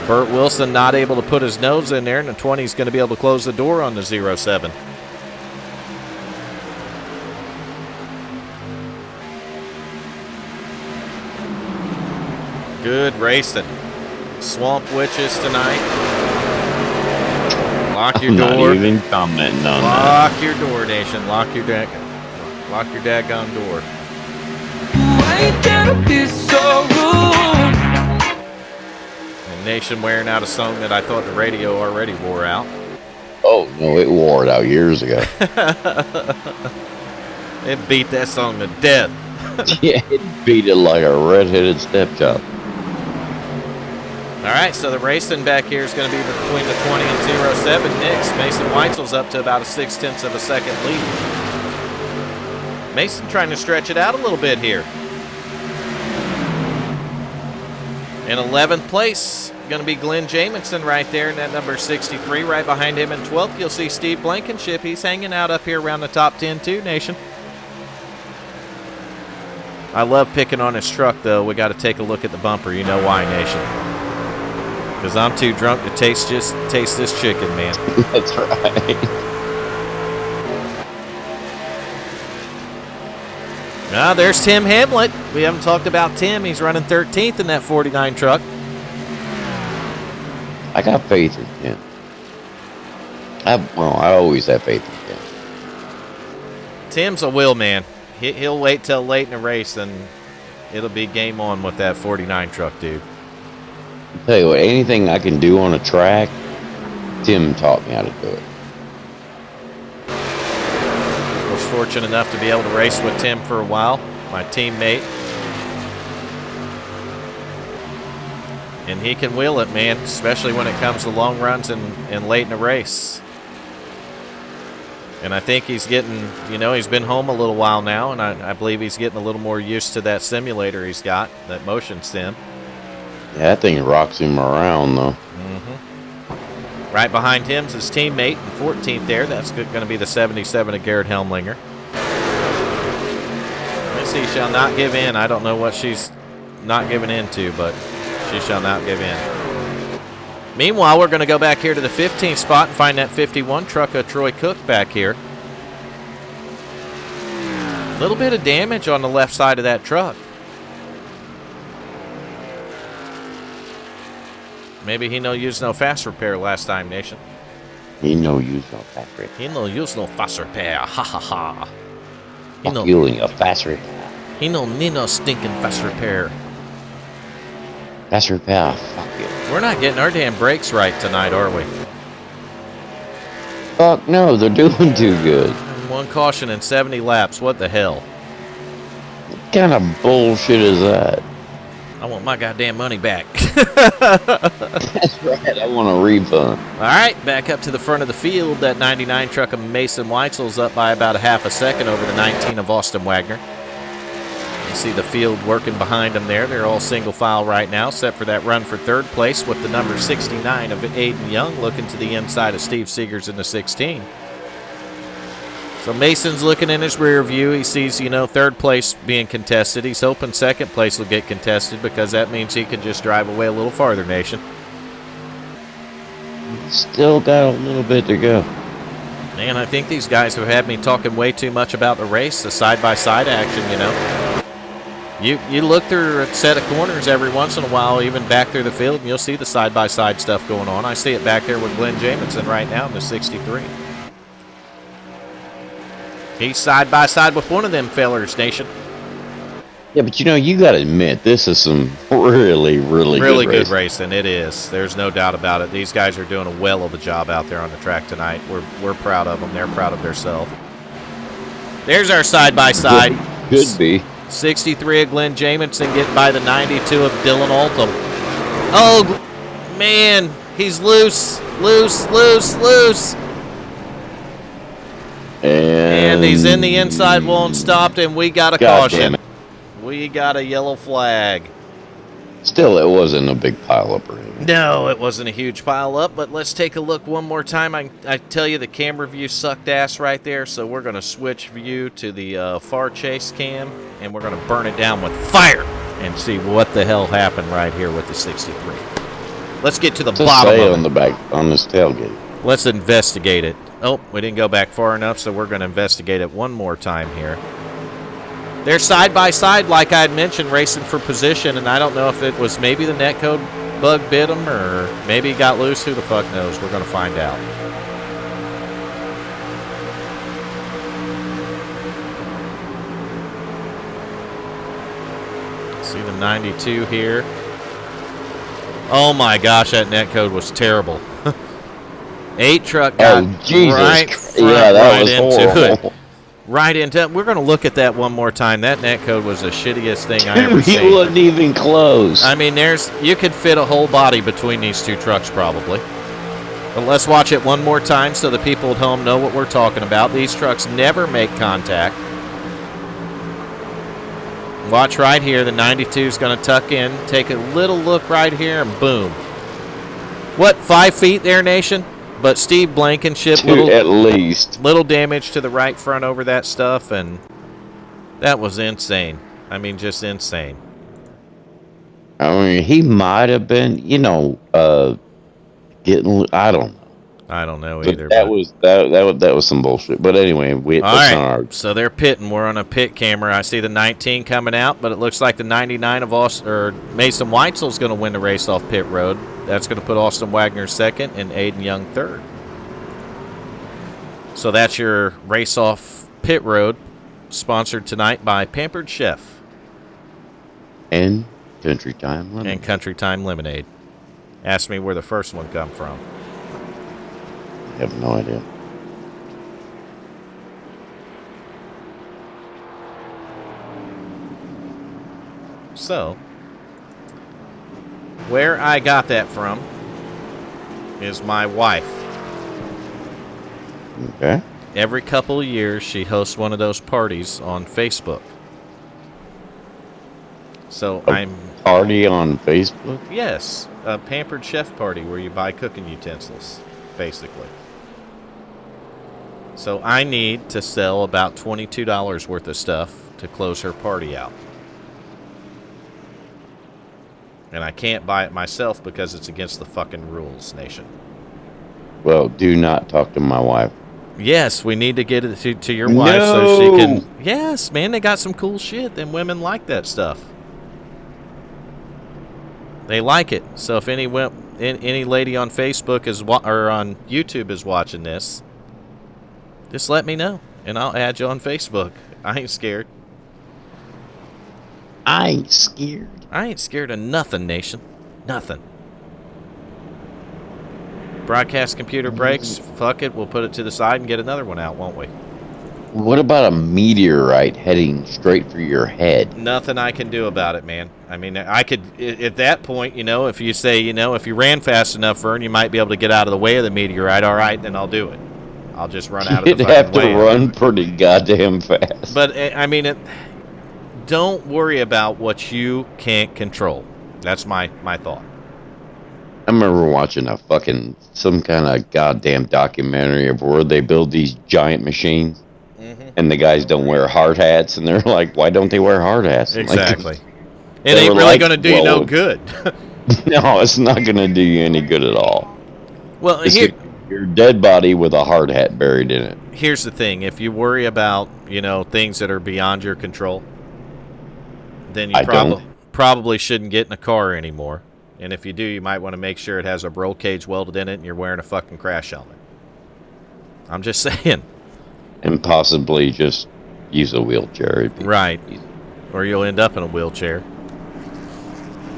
S1: Burt Wilson not able to put his nose in there, and the 20 is going to be able to close the door on the 07. Good racing. Swamp Witches tonight. Lock your door.
S2: Not even commenting on
S1: Lock
S2: that.
S1: your door, Nation. Lock your daggone door.
S4: Ain't gonna be so rude.
S1: And Nation wearing out a song that I thought the radio already wore out.
S2: Oh, no, it wore it out years ago.
S1: It beat that song to death.
S2: Yeah, it beat it like a red-headed stepchild.
S1: All right, so the racing back here is going to be between the 20 and 07. Next, Mason Weitzel's up to about a 0.6 of a second lead. Mason trying to stretch it out a little bit here. In 11th place, going to be Glenn Jamison right there in that number 63. Right behind him in 12th, you'll see Steve Blankenship. He's hanging out up here around the top 10 too, Nation. I love picking on his truck, though. We got to take a look at the bumper. You know why, Nation? Because I'm too drunk to taste this chicken, man.
S2: That's right.
S1: Ah, there's Tim Hamlet. We haven't talked about Tim. He's running 13th in that 49 truck.
S2: I got faith in him. I always have faith in him.
S1: Tim's a will man. He'll wait till late in the race, and it'll be game on with that 49 truck, dude.
S2: I'll tell you what, anything I can do on a track, Tim taught me how to do it.
S1: I was fortunate enough to be able to race with Tim for a while, my teammate. And he can wheel it, man, especially when it comes to long runs and late in the race. And I think he's getting, he's been home a little while now, and I believe he's getting a little more used to that simulator he's got, that motion sim.
S2: Yeah, that thing rocks him around, though.
S1: Right behind him's his teammate in 14th there. That's going to be the 77 of Garrett Helmlinger. Missy shall not give in. I don't know what she's not giving in to, but she shall not give in. Meanwhile, we're going to go back here to the 15th spot and find that 51 truck of Troy Cook back here. A little bit of damage on the left side of that truck. Maybe he no use no fast repair last time, Nation.
S2: He no use no fast repair.
S1: He no use no fast repair. Ha ha ha.
S2: Fuck you and your fast repair.
S1: He no need no stinking fast repair.
S2: Fast repair, fuck you.
S1: We're not getting our damn brakes right tonight, are we?
S2: Fuck no, they're doing too good.
S1: One caution in 70 laps. What the hell?
S2: What kind of bullshit is that?
S1: I want my goddamn money back.
S2: That's right, I want a refund.
S1: All right, back up to the front of the field. That 99 truck of Mason Weitzel's up by about a half a second over the 19 of Austin Wagner. You see the field working behind them there. They're all single file right now, except for that run for third place with the number 69 of Aiden Young looking to the inside of Steve Seegers in the 16. So Mason's looking in his rear view. He sees, third place being contested. He's hoping second place will get contested because that means he can just drive away a little farther, Nation.
S2: Still got a little bit to go.
S1: Man, I think these guys have had me talking way too much about the race, the side-by-side action, You look through a set of corners every once in a while, even back through the field, and you'll see the side-by-side stuff going on. I see it back there with Glenn Jamison right now in the 63. He's side-by-side with one of them fellers, Nation.
S2: Yeah, but you got to admit, this is some really, really
S1: good racing. It is. There's no doubt about it. These guys are doing a well of a job out there on the track tonight. We're proud of them. They're proud of themselves. There's our side-by-side.
S2: Could be.
S1: 63 of Glenn Jamison getting by the 92 of Dylan Altum. Oh, man. He's loose. And he's in the inside wall and stopped, and we got a caution. We got a yellow flag.
S2: Still, it wasn't a big pileup or anything.
S1: No, it wasn't a huge pileup, but let's take a look one more time. I tell you, the camera view sucked ass right there, so we're going to switch view to the far chase cam, and we're going to burn it down with fire and see what the hell happened right here with the 63. Let's get to the bottom of it.
S2: On the back, on this tailgate.
S1: Let's investigate it. Oh, we didn't go back far enough, so we're going to investigate it one more time here. They're side by side, like I had mentioned, racing for position, and I don't know if it was maybe the netcode bug bit him or maybe he got loose. Who the fuck knows? We're going to find out. See the 92 here. Oh my gosh, that netcode was terrible. 8 truck got right into it. Right into it. We're going to look at that one more time. That netcode was the shittiest thing I ever seen.
S2: He wasn't even close.
S1: I mean, you could fit a whole body between these two trucks probably. But let's watch it one more time so the people at home know what we're talking about. These trucks never make contact. Watch right here. The 92 is going to tuck in. Take a little look right here, and boom. What, 5 feet there, Nation? But Steve Blankenship,
S2: at least.
S1: Little damage to the right front over that stuff, and that was insane. I mean, just insane.
S2: I mean, he might have been, getting. I don't know.
S1: I don't know either.
S2: That was some bullshit. But anyway,
S1: all right. So they're pitting. We're on a pit camera. I see the 19 coming out, but it looks like the 99 of Mason Weitzel's going to win the race off pit road. That's going to put Austin Wagner second and Aiden Young third. So that's your race off pit road, sponsored tonight by Pampered Chef
S2: and Country Time
S1: Lemonade. Ask me where the first one come from.
S2: I have no idea.
S1: So, where I got that from is my wife.
S2: Okay.
S1: every couple of years, she hosts one of those parties on Facebook. So
S2: Party on Facebook?
S1: Yes, a pampered chef party where you buy cooking utensils, basically. So I need to sell about $22 worth of stuff to close her party out. And I can't buy it myself because it's against the fucking rules, Nation.
S2: Well, do not talk to my wife.
S1: Yes, we need to get it to your wife so she can... Yes, man, they got some cool shit. Them women like that stuff. They like it. So if any lady on Facebook or on YouTube is watching this, just let me know, and I'll add you on Facebook. I ain't scared.
S2: I ain't scared.
S1: I ain't scared of nothing, Nation. Nothing. Broadcast computer breaks. Fuck it. We'll put it to the side and get another one out, won't we?
S2: What about a meteorite heading straight for your head?
S1: Nothing I can do about it, man. I mean, I could, at that point, if you say, if you ran fast enough, Vern, you might be able to get out of the way of the meteorite. All right, then I'll do it. I'll just run out of the fucking way.
S2: You'd have to run pretty goddamn fast.
S1: But, I mean, don't worry about what you can't control. That's my thought.
S2: I remember watching some kind of goddamn documentary of where they build these giant machines, and the guys don't wear hard hats, and they're like, why don't they wear hard hats?
S1: Exactly. It ain't really going to do you no good.
S2: No, it's not going to do you any good at all.
S1: Well,
S2: your dead body with a hard hat buried in it.
S1: Here's the thing. If you worry about, things that are beyond your control, then you probably shouldn't get in a car anymore. And if you do, you might want to make sure it has a roll cage welded in it and you're wearing a fucking crash helmet. I'm just saying.
S2: And possibly just use a wheelchair.
S1: Right. Or you'll end up in a wheelchair.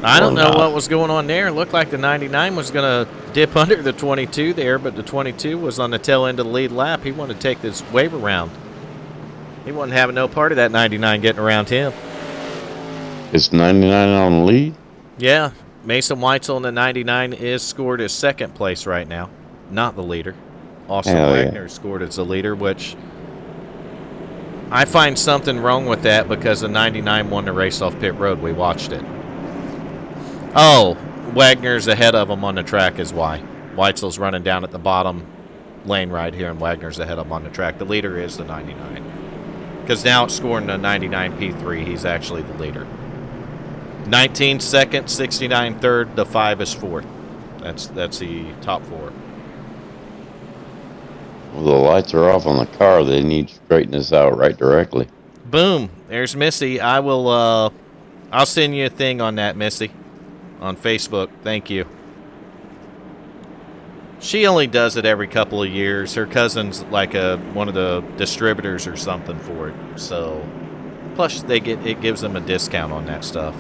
S1: I don't know what was going on there. It looked like the 99 was going to dip under the 22 there, but the 22 was on the tail end of the lead lap. He wanted to take this wave around. He wasn't having no part of that 99 getting around him.
S2: Is 99 on the lead?
S1: Yeah. Mason Weitzel in the 99 is scored as second place right now, not the leader. Austin Wagner scored as the leader, which I find something wrong with that because the 99 won the race off pit road. We watched it. Oh, Wagner's ahead of him on the track is why. Weitzel's running down at the bottom lane right here, and Wagner's ahead of him on the track. The leader is the 99. Because now it's scoring the 99 P3. He's actually the leader. 19 second, 69 third, the 5 is fourth. That's the top four.
S2: Well, the lights are off on the car. They need to straighten this out right directly.
S1: Boom. There's Missy. I'll send you a thing on that, Missy, on Facebook. Thank you. She only does it every couple of years. Her cousin's like one of the distributors or something for it. So, plus it gives them a discount on that stuff.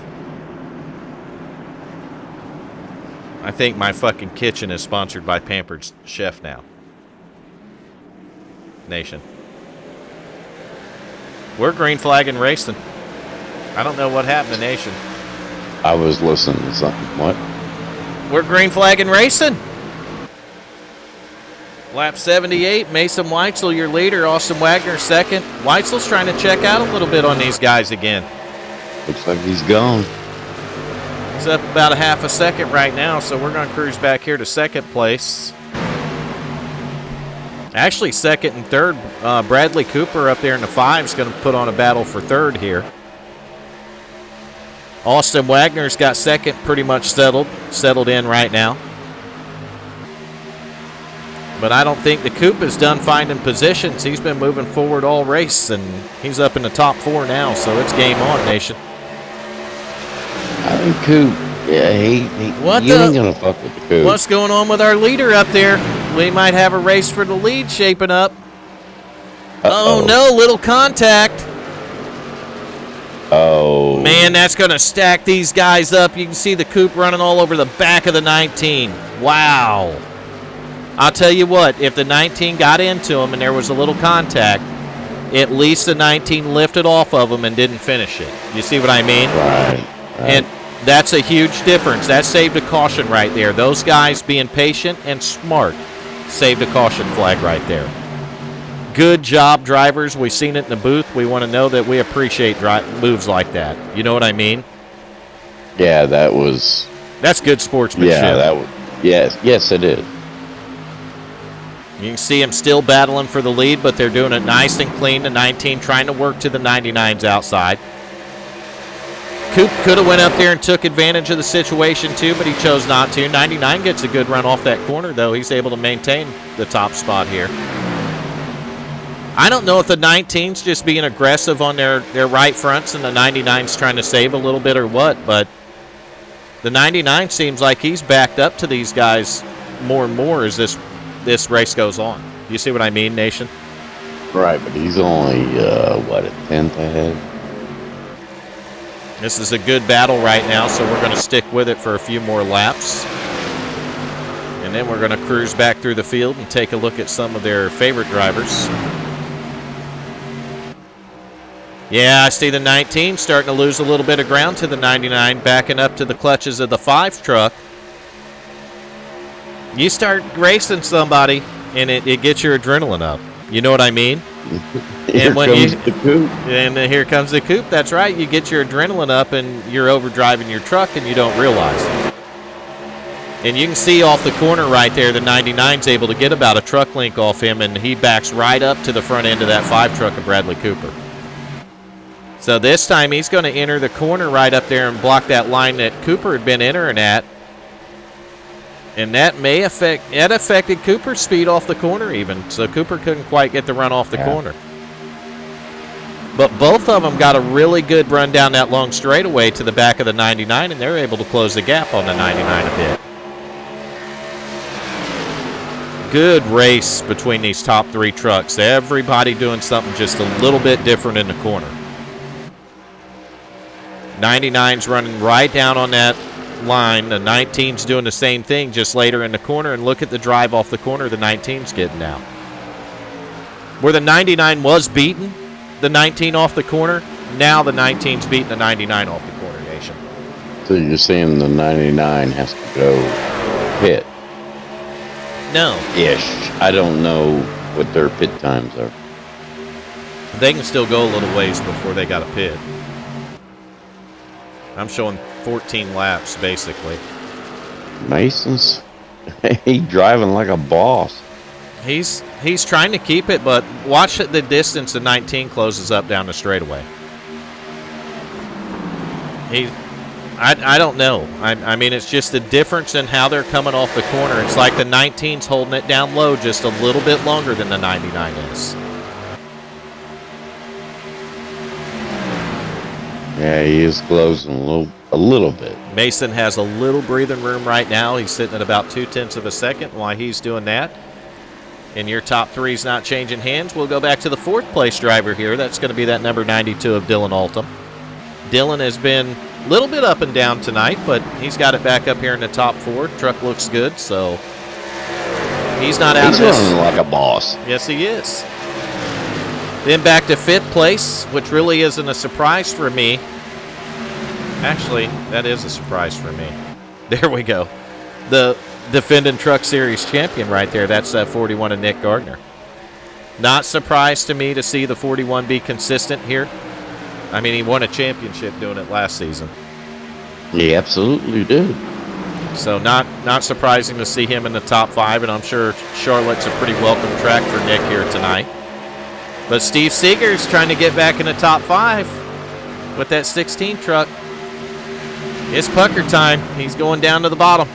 S1: I think my fucking kitchen is sponsored by Pampered Chef now. Nation. We're green flagging racing. I don't know what happened to Nation.
S2: I was listening to something. What?
S1: We're green flagging racing. Lap 78, Mason Weitzel, your leader. Austin Wagner, second. Weitzel's trying to check out a little bit on these guys again.
S2: Looks like he's gone.
S1: He's up about a half a second right now, so we're going to cruise back here to second place. Actually, second and third. Bradley Cooper up there in the 5 is going to put on a battle for third here. Austin Wagner's got second pretty much settled in right now. But I don't think the Coop is done finding positions. He's been moving forward all race, and he's up in the top 4 now, so it's game on, Nation.
S2: I think Coop, yeah, he ain't going to fuck with the Coop.
S1: What's going on with our leader up there? We might have a race for the lead shaping up. Oh, no, little contact.
S2: Oh.
S1: Man, that's going to stack these guys up. You can see the Coop running all over the back of the 19. Wow. I'll tell you what, if the 19 got into him and there was a little contact, at least the 19 lifted off of him and didn't finish it. You see what I mean?
S2: Right.
S1: And that's a huge difference. That saved a caution right there. Those guys being patient and smart saved a caution flag right there. good job drivers. We've seen it in the booth. We want to know that we appreciate moves like that. You know what I mean?
S2: Yeah, that's
S1: good sportsmanship.
S2: Yeah, yes, it is.
S1: You can see him still battling for the lead, but they're doing it nice and clean. The 19 trying to work to the 99s outside. Coop could have went up there and took advantage of the situation too, but he chose not to. 99 gets a good run off that corner, though. He's able to maintain the top spot here. I don't know if the 19's just being aggressive on their right fronts and the 99's trying to save a little bit or what, but the 99 seems like he's backed up to these guys more and more as this race goes on. You see what I mean, Nation?
S2: Right, but he's only, a tenth ahead?
S1: This is a good battle right now, so we're going to stick with it for a few more laps. And then we're going to cruise back through the field and take a look at some of their favorite drivers. Yeah, I see the 19 starting to lose a little bit of ground to the 99, backing up to the clutches of the 5 truck. You start racing somebody, and it gets your adrenaline up. You know what I mean?
S2: Here comes the Coupe.
S1: And here comes the Coupe. That's right. You get your adrenaline up, and you're overdriving your truck, and you don't realize it. And you can see off the corner right there, the 99's able to get about a truck link off him, and he backs right up to the front end of that 5 truck of Bradley Cooper. So this time he's going to enter the corner right up there and block that line that Cooper had been entering at. And that affected Cooper's speed off the corner even. So Cooper couldn't quite get the run off the corner. But both of them got a really good run down that long straightaway to the back of the 99, and they're able to close the gap on the 99 a bit. Good race between these top 3 trucks. Everybody doing something just a little bit different in the corner. 99's running right down on that line. The 19's doing the same thing just later in the corner, and look at the drive off the corner the 19's getting now. Where the 99 was beating the 19 off the corner, now the 19's beating the 99 off the corner, Nation.
S2: So you're saying the 99 has to go pit?
S1: No.
S2: Ish. I don't know what their pit times are.
S1: They can still go a little ways before they got a pit. I'm showing 14 laps, basically.
S2: Mason's he driving like a boss.
S1: He's trying to keep it, but watch the distance the 19 closes up down the straightaway. I don't know. I mean, it's just the difference in how they're coming off the corner. It's like the 19's holding it down low just a little bit longer than the 99 is.
S2: Yeah, he is closing a little bit.
S1: Mason has a little breathing room right now. He's sitting at about 0.2 of a second while he's doing that. And your top 3's not changing hands. We'll go back to the 4th place driver here. That's going to be that number 92 of Dylan Altum. Dylan has been a little bit up and down tonight, but he's got it back up here in the top 4. Truck looks good, so he's not out of this.
S2: He's running like a boss.
S1: Yes, he is. Then back to 5th place, which really isn't a surprise for me. Actually, that is a surprise for me. There we go. The defending Truck Series champion right there. That's 41 of Nick Gardner. Not surprised to me to see the 41 be consistent here. I mean, he won a championship doing it last season.
S2: He absolutely did.
S1: So not surprising to see him in the top 5, and I'm sure Charlotte's a pretty welcome track for Nick here tonight. But Steve Seeger's trying to get back in the top 5 with that 16 truck. It's pucker time. He's going down to the bottom.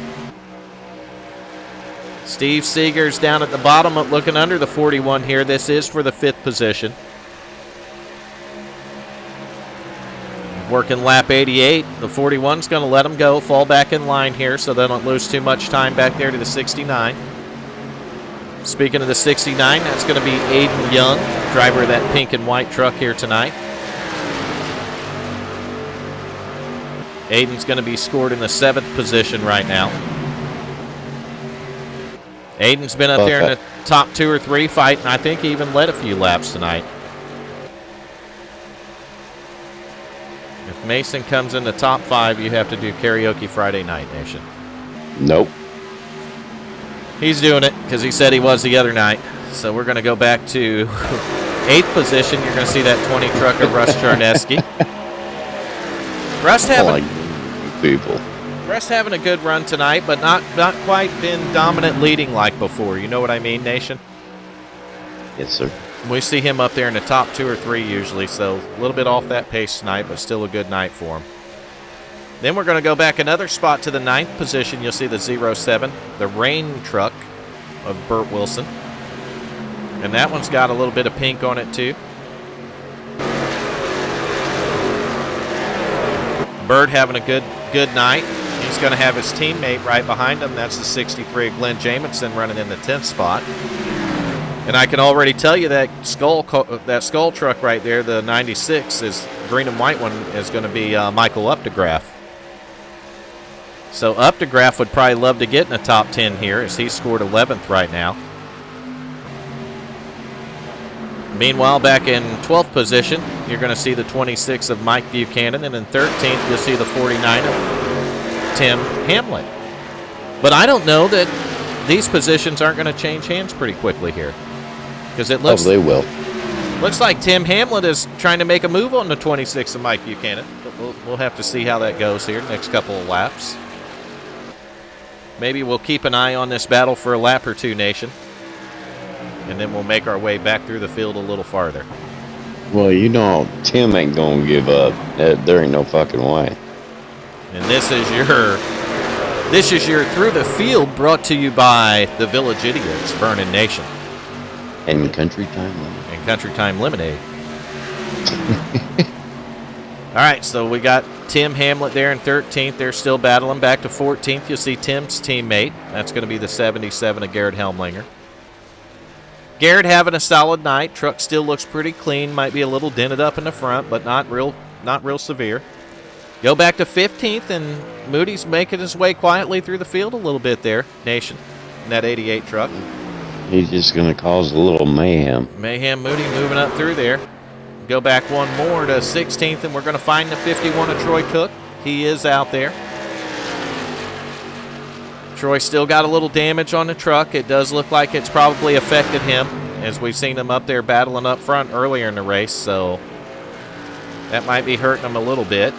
S1: Steve Seeger's down at the bottom, looking under the 41 here. This is for the 5th position. Working lap 88. The 41's going to let him go, fall back in line here so they don't lose too much time back there to the 69. Speaking of the 69, that's going to be Aiden Young, driver of that pink and white truck here tonight. Aiden's going to be scored in the 7th position right now. Aiden's been up there in the top 2 or 3 fighting. I think he even led a few laps tonight. If Mason comes in the top 5, you have to do karaoke Friday night, Nation.
S2: Nope.
S1: He's doing it because he said he was the other night. So we're going to go back to 8th position. You're going to see that 20 truck of Russ Charneski. Russ having a good run tonight, but not quite been dominant leading like before. You know what I mean, Nation?
S2: Yes, sir.
S1: We see him up there in the top 2 or 3 usually, so a little bit off that pace tonight, but still a good night for him. Then we're going to go back another spot to the 9th position. You'll see the 07, the rain truck of Burt Wilson. And that one's got a little bit of pink on it too. Burt having a good night. He's going to have his teammate right behind him. That's the 63 of Glenn Jamison running in the 10th spot. And I can already tell you that skull truck right there, the 96, is green and white one, is going to be Michael Updegraff. So Updegraff would probably love to get in the top 10 here, as he scored 11th right now. Meanwhile, back in 12th position, you're going to see the 26 of Mike Buchanan, and in 13th, you'll see the 49 of Tim Hamlet. But I don't know that these positions aren't going to change hands pretty quickly here, because it looks
S2: they will.
S1: Looks like Tim Hamlet is trying to make a move on the 26 of Mike Buchanan. But we'll have to see how that goes here next couple of laps. Maybe we'll keep an eye on this battle for a lap or two, Nation. And then we'll make our way back through the field a little farther.
S2: Well, you know, Tim ain't going to give up. There ain't no fucking way.
S1: And this is your Through the Field, brought to you by the Village Idiots, Vernon Nation.
S2: And Country Time Lemonade.
S1: And Country Time Lemonade. All right, so we got Tim Hamlet there in 13th. They're still battling. Back to 14th, you'll see Tim's teammate. That's going to be the 77 of Garrett Helmlinger. Garrett having a solid night. Truck still looks pretty clean. Might be a little dented up in the front, but not real severe. Go back to 15th, and Moody's making his way quietly through the field a little bit there, Nation, in that 88 truck.
S2: He's just going to cause a little mayhem.
S1: Mayhem Moody moving up through there. Go back one more to 16th, and we're going to find the 51 of Troy Cook. He is out there. Troy still got a little damage on the truck. It does look like it's probably affected him, as we've seen him up there battling up front earlier in the race, so that might be hurting him a little bit.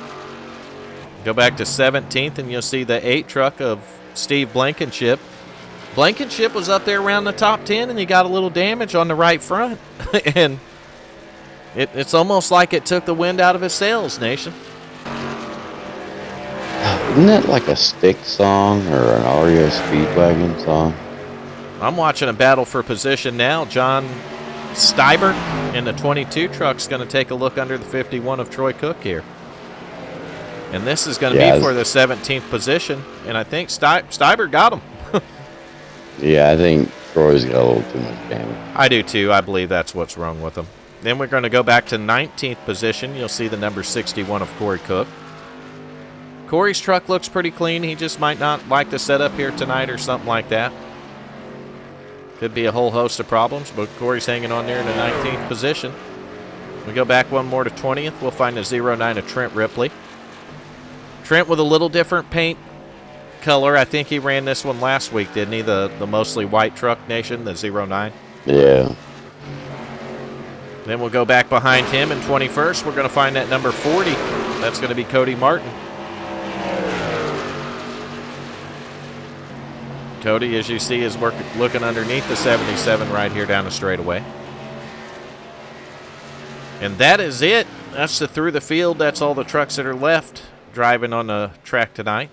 S1: Go back to 17th, and you'll see the 8 truck of Steve Blankenship. Blankenship was up there around the top 10, and he got a little damage on the right front. And it's almost like it took the wind out of his sails, Nation.
S2: Isn't that like a Stick song or an REO Speedwagon song?
S1: I'm watching a battle for position now. John Steiber in the 22 truck's going to take a look under the 51 of Troy Cook here. And this is going to be for the 17th position. And I think Steiber got him.
S2: Yeah, I think Troy's got a little too much damage.
S1: I do too. I believe that's what's wrong with him. Then we're going to go back to 19th position. You'll see the number 61 of Corey Cook. Corey's truck looks pretty clean. He just might not like the setup here tonight or something like that. Could be a whole host of problems, but Corey's hanging on there in the 19th position. We go back one more to 20th. We'll find the 09 of Trent Ripley. Trent with a little different paint color. I think he ran this one last week, didn't he? The mostly white truck, Nation, the 09.
S2: Yeah.
S1: Then we'll go back behind him in 21st. We're going to find that number 40. That's going to be Cody Martin. Cody, as you see, is looking underneath the 77 right here down the straightaway. And that is it. That's the Through the Field. That's all the trucks that are left driving on the track tonight.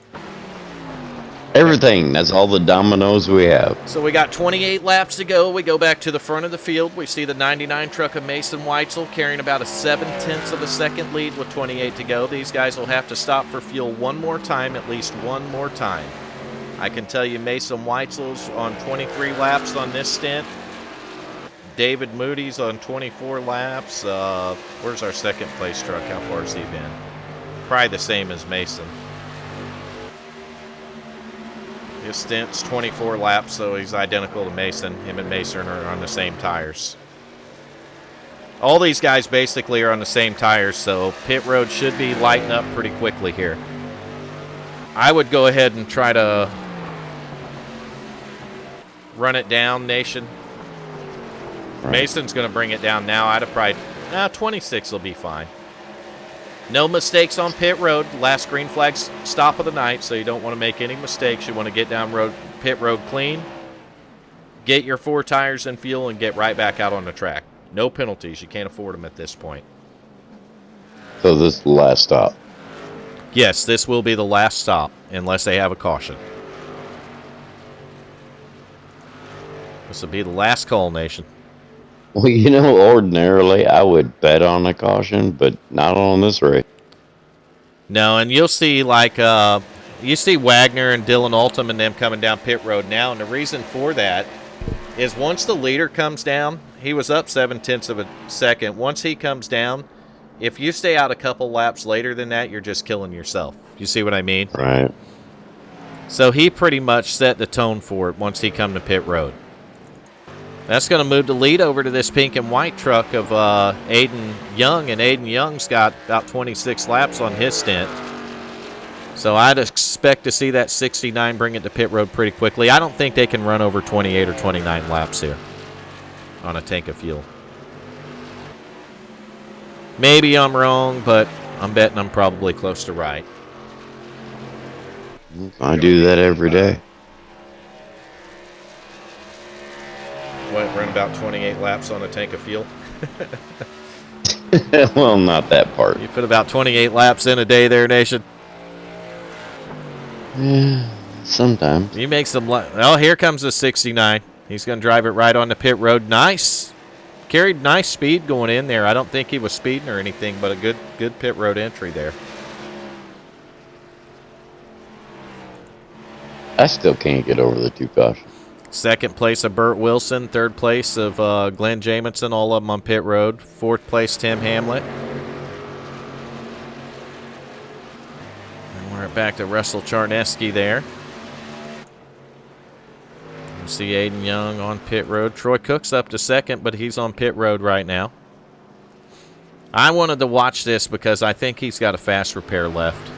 S2: Everything. That's all the dominoes we have.
S1: So we got 28 laps to go. We go back to the front of the field. We see the 99 truck of Mason Weitzel carrying about a 7/10 of a second lead with 28 to go. These guys will have to stop for fuel one more time, at least one more time. I can tell you Mason Weitzel's on 23 laps on this stint. David Moody's on 24 laps. Where's our second place truck? How far has he been? Probably the same as Mason. His stint's 24 laps, so he's identical to Mason. Him and Mason are on the same tires. All these guys basically are on the same tires, so pit road should be lighting up pretty quickly here. I would go ahead and try to run it down, Nation.
S2: Right.
S1: Mason's going to bring it down now. I'd have probably 26 will be fine. No mistakes on pit road. Last green flag's stop of the night, so you don't want to make any mistakes. You want to get down pit road clean, get your 4 tires and fuel, and get right back out on the track. No penalties. You can't afford them at this point.
S2: So this is the last stop.
S1: Yes, this will be the last stop, unless they have a caution. This will be the last call, Nation.
S2: Well, ordinarily I would bet on a caution, but not on this race.
S1: No, and you'll see you see Wagner and Dylan Altum and them coming down pit road now, and the reason for that is once the leader comes down, he was up 0.7 of a second. Once he comes down, if you stay out a couple laps later than that, you're just killing yourself. You see what I mean?
S2: Right.
S1: So he pretty much set the tone for it once he come to pit road. That's going to move the lead over to this pink and white truck of Aiden Young, and Aiden Young's got about 26 laps on his stint. So I'd expect to see that 69 bring it to pit road pretty quickly. I don't think they can run over 28 or 29 laps here on a tank of fuel. Maybe I'm wrong, but I'm betting I'm probably close to right.
S2: I do that every day.
S1: Run about 28 laps on a tank of fuel?
S2: Well, not that part.
S1: You put about 28 laps in a day there, Nation?
S2: Yeah, sometimes.
S1: You make some... Oh, here comes the 69. He's going to drive it right on the pit road. Nice. Carried nice speed going in there. I don't think he was speeding or anything, but a good pit road entry there.
S2: I still can't get over the 2 cautions.
S1: Second place of Burt Wilson. Third place of Glenn Jamison, all of them on pit road. Fourth place, Tim Hamlet. And we're back to Russell Charneski there. You see Aiden Young on pit road. Troy Cook's up to second, but he's on pit road right now. I wanted to watch this because I think he's got a fast repair left.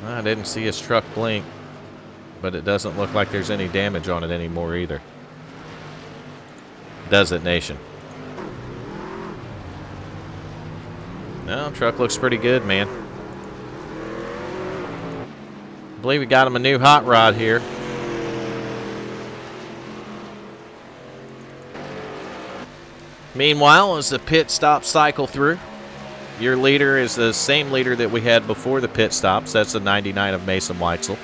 S1: I didn't see his truck blink, but it doesn't look like there's any damage on it anymore either. Does it, Nation? No, truck looks pretty good, man. I believe we got him a new hot rod here. Meanwhile, as the pit stops cycle through, your leader is the same leader that we had before the pit stops. That's the 99 of Mason Weitzel.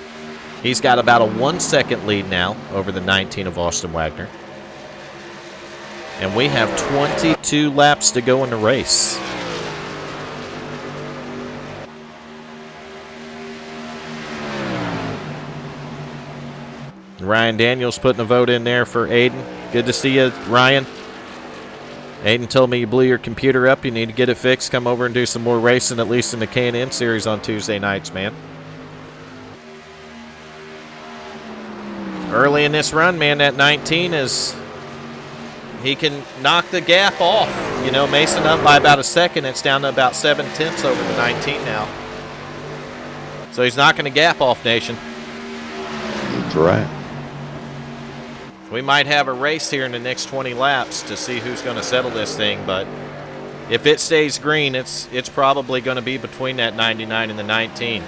S1: He's got about a 1 second lead now over the 19 of Austin Wagner. And we have 22 laps to go in the race. Ryan Daniels putting a vote in there for Aiden. Good to see you, Ryan. Aiden told me you blew your computer up. You need to get it fixed. Come over and do some more racing, at least in the K&N series on Tuesday nights, man. Early in this run, man, that 19 is... He can knock the gap off. You know, Mason up by about a second. It's down to about 7/10 over the 19 now. So he's knocking the gap off, Nation.
S2: That's right.
S1: We might have a race here in the next 20 laps to see who's going to settle this thing, but if it stays green, it's probably going to be between that 99 and the 19.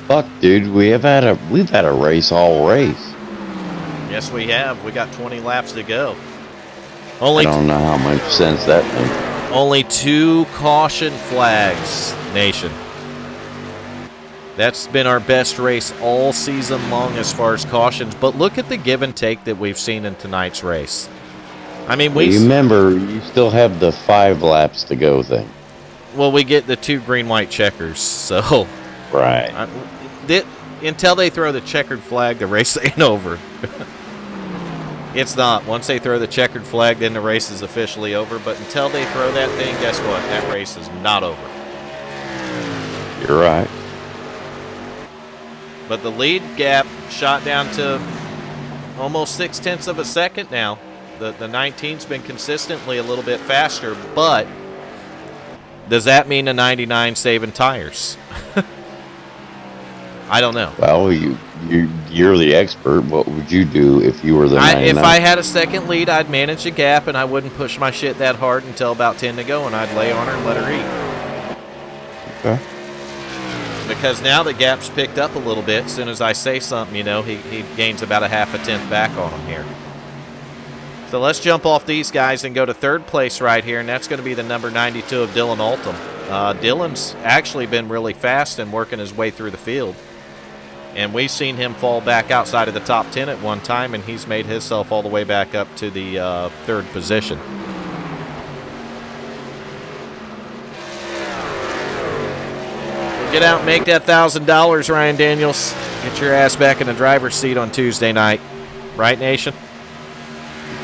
S2: Fuck, dude, we've had a race all race.
S1: Yes, we have. We got 20 laps to go.
S2: I don't know how much sense that makes.
S1: Only 2 caution flags, Nation. That's been our best race all season long as far as cautions. But look at the give and take that we've seen in tonight's race. I mean,
S2: you remember, you still have the 5 laps to go thing.
S1: Well, we get the 2 green-white checkers, so...
S2: Right.
S1: Until they throw the checkered flag, the race ain't over. It's not. Once they throw the checkered flag, then the race is officially over. But until they throw that thing, guess what? That race is not over.
S2: You're right.
S1: But the lead gap shot down to almost 0.6 of a second now. The 19's been consistently a little bit faster, but does that mean the 99 saving tires? I don't know.
S2: Well, you're the expert. What would you do if you were the 99?
S1: If I had a second lead, I'd manage the gap, and I wouldn't push my shit that hard until about 10 to go, and I'd lay on her and let her eat.
S2: Okay.
S1: Because now the gap's picked up a little bit. As soon as I say something, you know, he gains about a half a tenth back on him here. So let's jump off these guys and go to third place right here, and that's going to be the number 92 of Dylan Altum. Dylan's actually been really fast and working his way through the field. And we've seen him fall back outside of the top 10 at one time, and he's made himself all the way back up to the third position. Get out and make that $1,000, Ryan Daniels. Get your ass back in the driver's seat on Tuesday night. Right, Nation?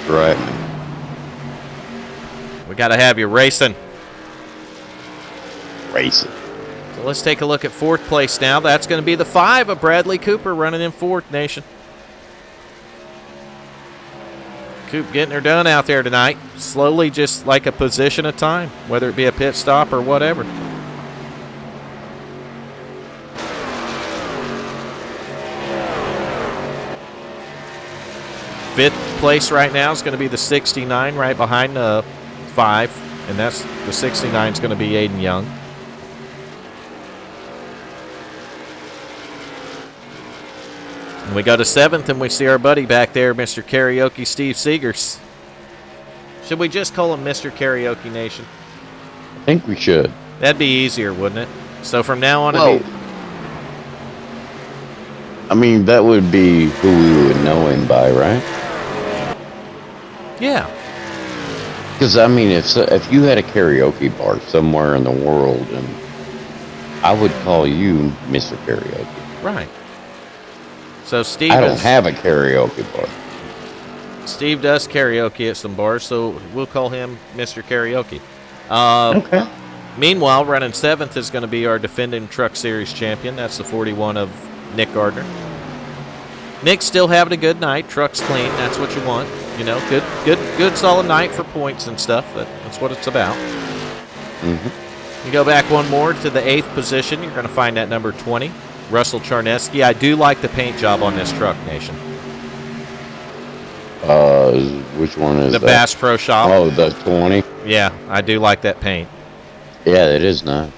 S2: Right.
S1: We got to have you racing.
S2: Racing.
S1: So let's take a look at fourth place now. That's going to be the 5 of Bradley Cooper running in fourth, Nation. Coop getting her done out there tonight. Slowly, just like a position at a time, whether it be a pit stop or whatever. Fifth place right now is going to be the 69 right behind the 5, and that's the 69 is going to be Aiden Young. And we go to 7th, and we see our buddy back there, Mr. Karaoke Steve Seegers. Should we just call him Mr. Karaoke Nation?
S2: I think we should.
S1: That'd be easier, wouldn't it? So from now on,
S2: Well, I mean, that would be who we would know him by, right?
S1: yeah.
S2: Because, I mean, if you had a karaoke bar somewhere in the world, and I would call you Mr. Karaoke.
S1: Right. So Steve
S2: I don't have a karaoke bar.
S1: Steve does karaoke at some bars, so we'll call him Mr. Karaoke.
S2: Okay.
S1: Meanwhile, running 7th is going to be our defending Truck Series champion. That's the 41 of Nick Gardner. Nick's still having a good night. Truck's clean. That's what you want. You know, good solid night for points and stuff. That's what it's about.
S2: Mm-hmm.
S1: You go back one more to the 8th position. You're going to find that number 20, Russell Charneski. I do like the paint job on this truck, Nation.
S2: Which one is
S1: the
S2: that?
S1: Bass Pro Shop.
S2: Oh, the 20?
S1: Yeah, I do like that paint.
S2: Yeah, it is nice.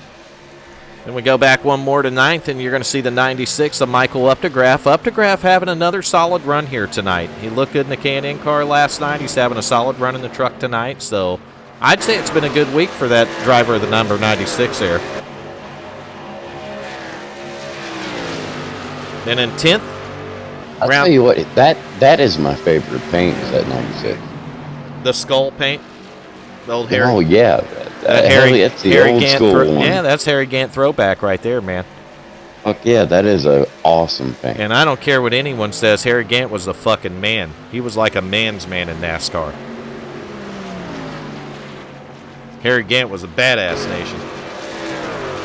S1: Then we go back one more to 9th, and you're going to see the 96 of Michael Updegraff. Updegraff having another solid run here tonight. He looked good in the K&N car last night. He's having a solid run in the truck tonight. So I'd say it's been a good week for that driver of the number 96 there. Then in 10th,
S2: I'll tell you what, that is my favorite paint, is that 96.
S1: the skull paint. The old Harry.
S2: Oh, yeah. That's the
S1: Harry
S2: old
S1: Gant
S2: school one.
S1: Yeah, that's Harry Gant throwback right there, man.
S2: Fuck yeah, that is an awesome paint.
S1: And I don't care what anyone says, Harry Gant was a fucking man. He was like a man's man in NASCAR. Harry Gant was a badass, Nation.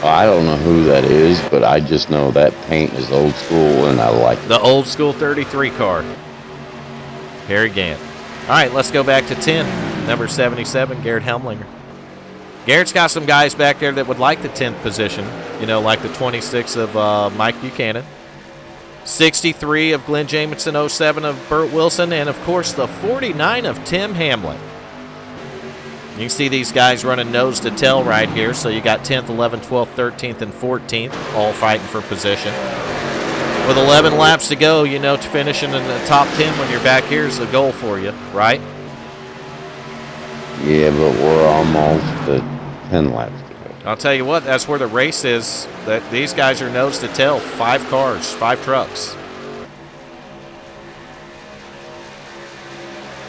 S2: I don't know who that is, but I just know that paint is old school, and I like it.
S1: The old school 33 car. Harry Gant. All right, let's go back to 10. Number 77, Garrett Helmlinger. Garrett's got some guys back there that would like the 10th position, you know, like the 26 of Mike Buchanan, 63 of Glenn Jamison, 07 of Burt Wilson, and, of course, the 49 of Tim Hamlin. You can see these guys running nose to tail right here, so you got 10th, 11th, 12th, 13th, and 14th, all fighting for position. With 11 laps to go, you know, to finishing in the top 10 when you're back here is the goal for you, right?
S2: Yeah, but we're almost at 10 laps to go.
S1: I'll tell you what, that's where the race is. That these guys are nose to tail. 5 cars, 5 trucks.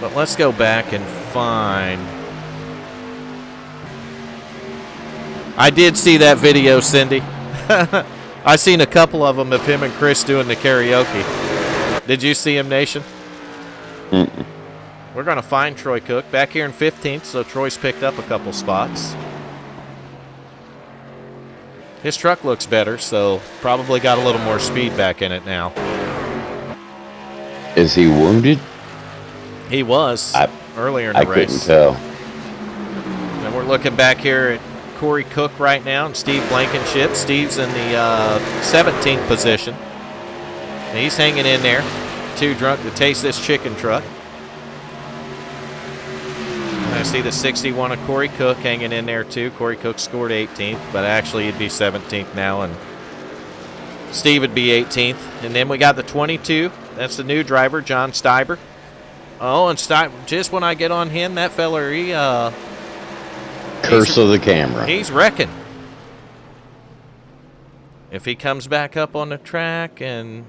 S1: But let's go back and find... I did see that video, Cindy. I seen a couple of them of him and Chris doing the karaoke. Did you see him, Nation?
S2: Mm-mm.
S1: We're going to find Troy Cook back here in 15th, so Troy's picked up a couple spots. His truck looks better, so probably got a little more speed back in it now.
S2: Is he wounded?
S1: He was earlier in the
S2: I
S1: race.
S2: couldn't tell.
S1: And we're looking back here at Corey Cook right now and Steve Blankenship. Steve's in the 17th position. He's hanging in there. Too drunk to taste this chicken truck. I see the 61 of Corey Cook hanging in there too. Corey Cook scored 18th, but actually he'd be 17th now, and Steve would be 18th. And then we got the 22. That's the new driver, John Steiber. Oh, and just when I get on him, that feller,
S2: Curse of the camera.
S1: He's wrecking. If he comes back up on the track, and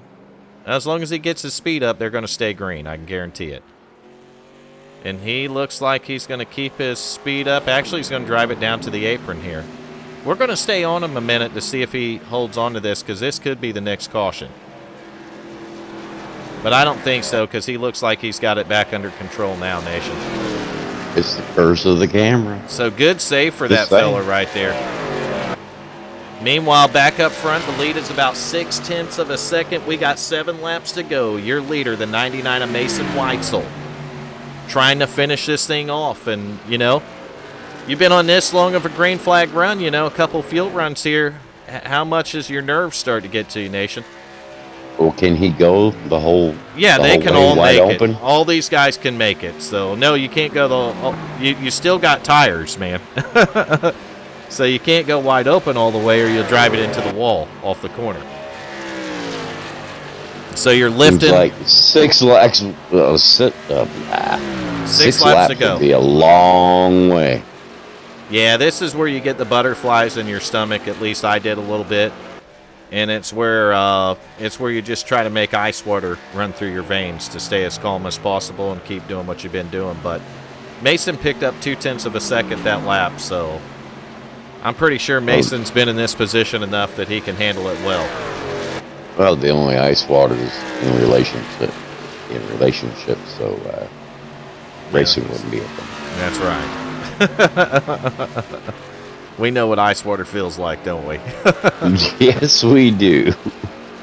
S1: as long as he gets his speed up, they're going to stay green. I can guarantee it. And he looks like he's going to keep his speed up. Actually, he's going to drive it down to the apron here. We're going to stay on him a minute to see if he holds on to this, because this could be the next caution. But I don't think so, because he looks like he's got it back under control now, Nation.
S2: It's the curse of the camera.
S1: So good save for that fella right there. Meanwhile, back up front, the lead is about 0.6 of a second. We got 7 laps to go. Your leader, the 99 of Mason Weitzel, trying to finish this thing off. And, you know, you've been on this long of a green flag run, you know, a couple field runs here. How much does your nerves start to get to you, Nation?
S2: Well, can he go the whole?
S1: Yeah,
S2: the
S1: they
S2: whole
S1: can
S2: way
S1: all
S2: wide
S1: make
S2: open?
S1: it. All these guys can make it. So, no, you can't go you still got tires, man. So you can't go wide open all the way, or you'll drive it into the wall off the corner. So you're lifting.
S2: Seems like 6 laps.
S1: 6 laps to go.
S2: Would be a long way.
S1: Yeah, this is where you get the butterflies in your stomach. At least I did a little bit. And it's where you just try to make ice water run through your veins to stay as calm as possible and keep doing what you've been doing. But Mason picked up 0.2 of a second that lap, so I'm pretty sure Mason's been in this position enough that he can handle it well.
S2: Well, the only ice water is in relationship, so racing wouldn't be open.
S1: That's right. We know what ice water feels like, don't we?
S2: Yes, we do.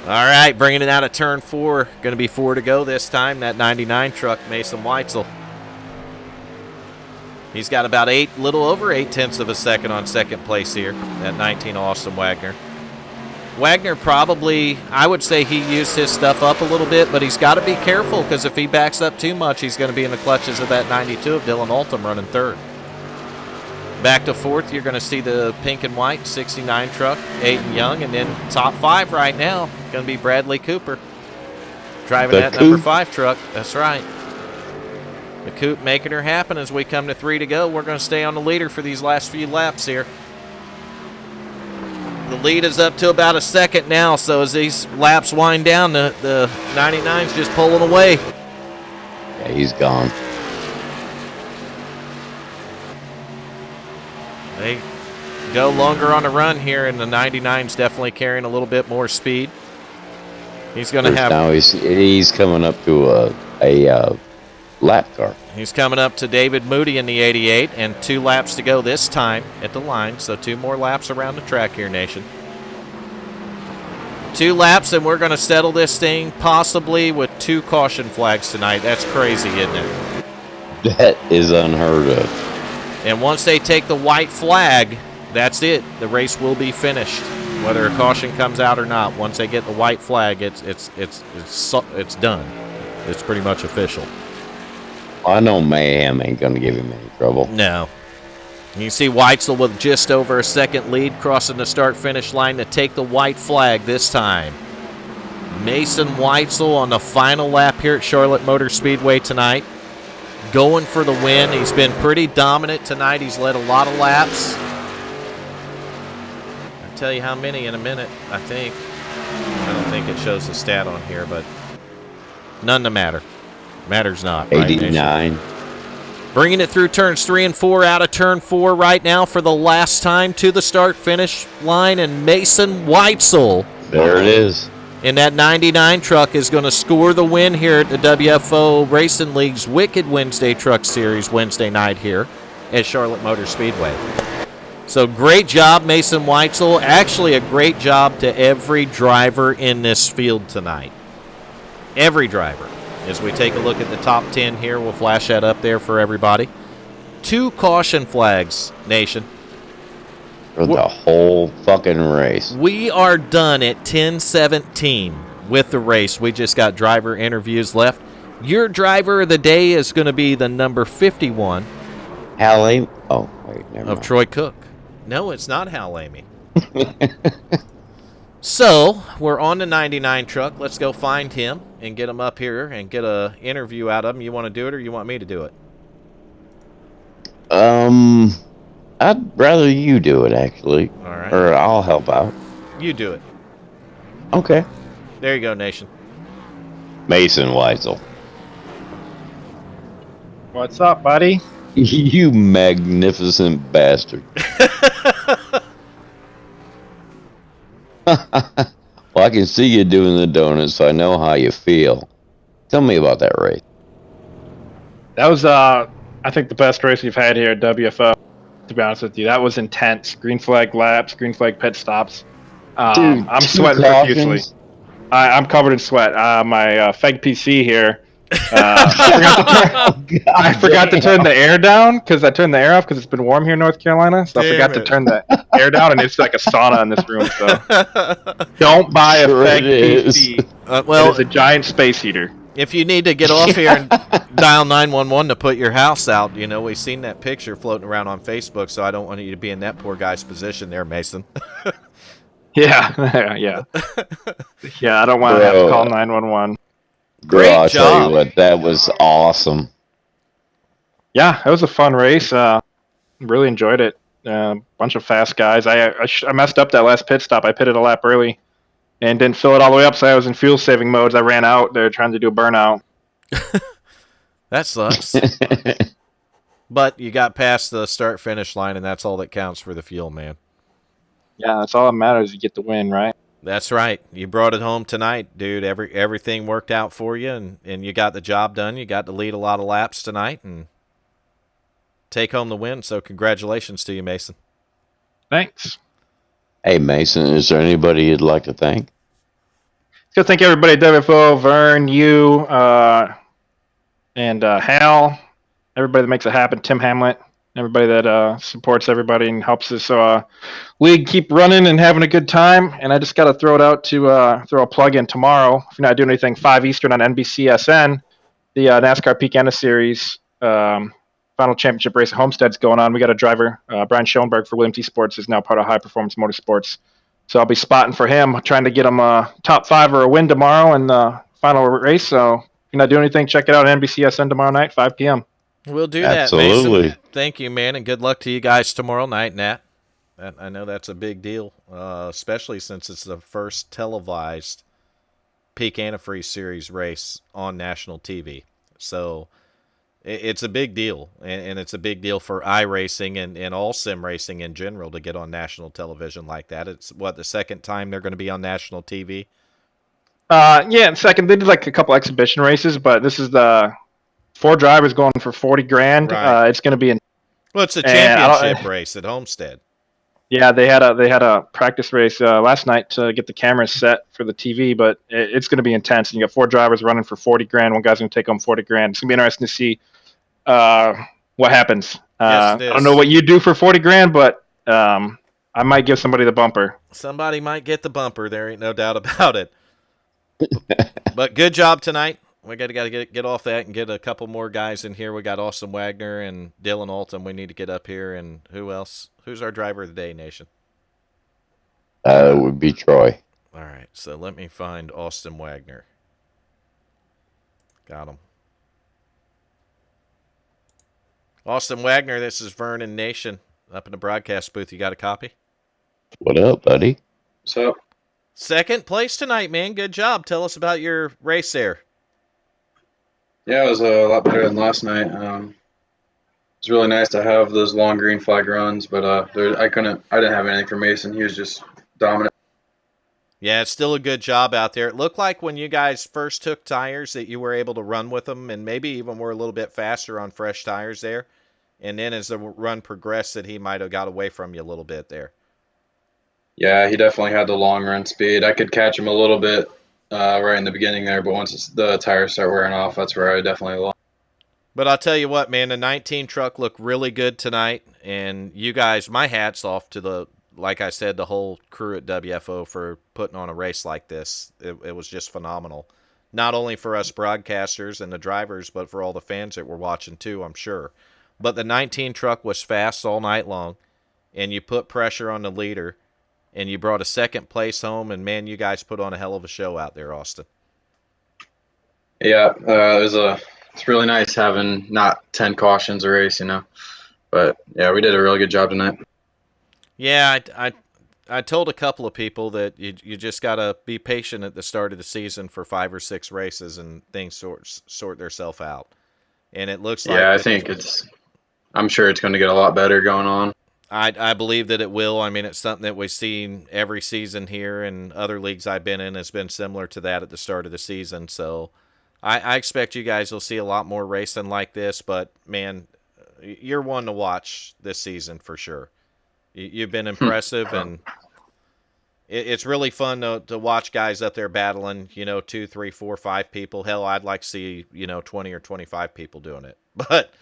S1: All right, bringing it out of turn 4. Going to be 4 to go this time. That 99 truck, Mason Weitzel. He's got about little over 0.8 of a second on second place here. That 19 Austin Wagner. Wagner probably, I would say he used his stuff up a little bit, but he's got to be careful, because if he backs up too much, he's going to be in the clutches of that 92 of Dylan Altum running third. Back to 4th, you're going to see the pink and white 69 truck, Aiden Young, and then top 5 right now going to be Bradley Cooper driving that number 5 truck. That's right. The Coop making her happen as we come to 3 to go. We're going to stay on the leader for these last few laps here. The lead is up to about a second now, so as these laps wind down, the 99's just pulling away.
S2: Yeah, he's gone.
S1: They go longer on the run here, and the 99's definitely carrying a little bit more speed. He's going to have.
S2: Now he's coming up to a lap car.
S1: He's coming up to David Moody in the 88, and 2 laps to go this time at the line. So 2 more laps around the track here, Nation. 2 laps, and we're going to settle this thing possibly with 2 caution flags tonight. That's crazy, isn't it?
S2: That is unheard of.
S1: And once they take the white flag, that's it. The race will be finished, whether a caution comes out or not. Once they get the white flag, it's done. It's pretty much official.
S2: I know Mayhem ain't gonna give him any trouble.
S1: No. You see Weitzel with just over a second lead crossing the start-finish line to take the white flag this time. Mason Weitzel on the final lap here at Charlotte Motor Speedway tonight. Going for the win. He's been pretty dominant tonight. He's led a lot of laps. I'll tell you how many in a minute, I think. I don't think it shows the stat on here, but none to matter. Matters not.
S2: 89.
S1: Right, bringing it through turns 3 and 4, out of turn 4 right now for the last time to the start-finish line, and Mason Weitzel.
S2: There it is.
S1: And that 99 truck is going to score the win here at the WFO Racing League's Wicked Wednesday Truck Series Wednesday night here at Charlotte Motor Speedway. So great job, Mason Weitzel. Actually, a great job to every driver in this field tonight. Every driver. As we take a look at the top 10 here, we'll flash that up there for everybody. 2 caution flags, Nation.
S2: For the whole fucking race.
S1: We are done at 10:17 with the race. We just got driver interviews left. Your driver of the day is going to be the number 51.
S2: Hal Amy. Oh, wait, never
S1: Of
S2: mind.
S1: Troy Cook. No, it's not Hal Amy. So, we're on the 99 truck. Let's go find him and get him up here and get a interview out of him. You want to do it or you want me to do it?
S2: I'd rather you do it, actually.
S1: All right.
S2: Or I'll help out.
S1: You do it.
S2: Okay.
S1: There you go, Nation.
S2: Mason Weitzel.
S5: What's up, buddy?
S2: You magnificent bastard. Well, I can see you doing the donuts, so I know how you feel. Tell me about that race.
S5: That was, I think, the best race we've had here at WFO, to be honest with you. That was intense. Green flag laps, green flag pit stops.
S2: Dude,
S5: I'm
S2: 2
S5: sweating
S2: cautions.
S5: profusely. I'm covered in sweat. My FEG PC here. I forgot to turn the air down because I turned the air off because it's been warm here in North Carolina. So I forgot to turn the air down, and it's like a sauna in this room. So don't buy a
S2: Sure
S5: FEG
S2: it is.
S5: PC.
S1: Well,
S5: It is a giant space heater.
S1: if you need to get off here and dial 911 to put your house out, you know, we've seen that picture floating around on Facebook, so I don't want you to be in that poor guy's position there, Mason.
S5: Yeah, yeah. I don't want to have to call 911.
S2: Bro,
S1: Great
S2: I'll tell
S1: job.
S2: you what, that was awesome.
S5: Yeah, it was a fun race. Really enjoyed it. Bunch of fast guys. I messed up that last pit stop. I pitted a lap early and didn't fill it all the way up, so I was in fuel saving modes. I ran out there trying to do a burnout.
S1: That sucks. But you got past the start finish line, and that's all that counts for the fuel, man.
S5: Yeah, that's all that matters. You get the win, right?
S1: That's right. You brought it home tonight, dude. Everything worked out for you, and you got the job done. You got to lead a lot of laps tonight and take home the win. So congratulations to you, Mason.
S5: Thanks.
S2: Hey, Mason, is there anybody you'd like to thank?
S5: So thank everybody at WFO, Vern, you, and Hal, everybody that makes it happen, Tim Hamlet, everybody that supports everybody and helps us league keep running and having a good time. And I just got to throw it out to throw a plug in tomorrow. If you're not doing anything, 5 Eastern on NBCSN, the NASCAR Peak Anna Series final championship race at Homestead's going on. We got a driver, Brian Schoenberg for Williams Esports, is now part of High Performance Motorsports. So I'll be spotting for him, trying to get him a top 5 or a win tomorrow in the final race. So if you're not doing anything, check it out on NBCSN tomorrow night, 5 p.m.
S1: We'll do
S2: Absolutely.
S1: that, Mason. Thank you, man, and good luck to you guys tomorrow night, Nat. I know that's a big deal, especially since it's the first televised Peak Antifreeze Series race on national TV. So it's a big deal, and it's a big deal for iRacing and all sim racing in general to get on national television like that. It's, the second time they're going to be on national TV?
S5: Yeah, and second, they did like a couple exhibition races, but this is the 4 drivers going for 40 grand.
S1: Right.
S5: It's going to be in.
S1: Well, it's a
S5: And I don't-
S1: championship race at Homestead.
S5: Yeah, they had a practice race last night to get the cameras set for the TV, but it's going to be intense. And you got 4 drivers running for 40 grand. One guy's going to take home 40 grand. It's going to be interesting to see what happens.
S1: Yes, it
S5: I
S1: is.
S5: don't know what you do for 40 grand, but I might give somebody the bumper.
S1: Somebody might get the bumper. There ain't no doubt about it. But good job tonight. We got to get off that and get a couple more guys in here. We got Austin Wagner and Dylan Alton. We need to get up here. And who else? Who's our driver of the day, Nation?
S2: It would be Troy.
S1: All right, so let me find Austin Wagner. Got him. Austin Wagner, this is Vernon Nation up in the broadcast booth. You got a copy?
S2: What up, buddy?
S6: So,
S1: Second place tonight, man. Good job. Tell us about your race there.
S6: yeah, it was a lot better than last night. It's really nice to have those long green flag runs, but I didn't have anything for Mason. He was just dominant.
S1: Yeah, it's still a good job out there. It looked like when you guys first took tires that you were able to run with them and maybe even were a little bit faster on fresh tires there. And then as the run progressed that he might have got away from you a little bit there.
S6: Yeah, he definitely had the long run speed. I could catch him a little bit right in the beginning there, but once the tires start wearing off, that's where I definitely lost.
S1: But I'll tell you what, man, the 19 truck looked really good tonight. And you guys, my hat's off to the like I said, the whole crew at WFO for putting on a race like this. It was just phenomenal. Not only for us broadcasters and the drivers, but for all the fans that were watching too, I'm sure. But the 19 truck was fast all night long, and you put pressure on the leader, and you brought a second place home, and man, you guys put on a hell of a show out there, Austin.
S6: Yeah, it's really nice having not 10 cautions a race, But yeah, we did a really good job tonight.
S1: Yeah, I told a couple of people that you just gotta be patient at the start of the season for 5 or 6 races, and things sort themselves out. And it looks like
S6: I'm sure it's going to get a lot better going on.
S1: I believe that it will. I mean, it's something that we've seen every season here, and other leagues I've been in has been similar to that at the start of the season. So I expect you guys will see a lot more racing like this. But man, you're one to watch this season for sure. You've been impressive, and it's really fun to watch guys up there battling, 2, 3, 4, 5 people. Hell, I'd like to see, 20 or 25 people doing it. But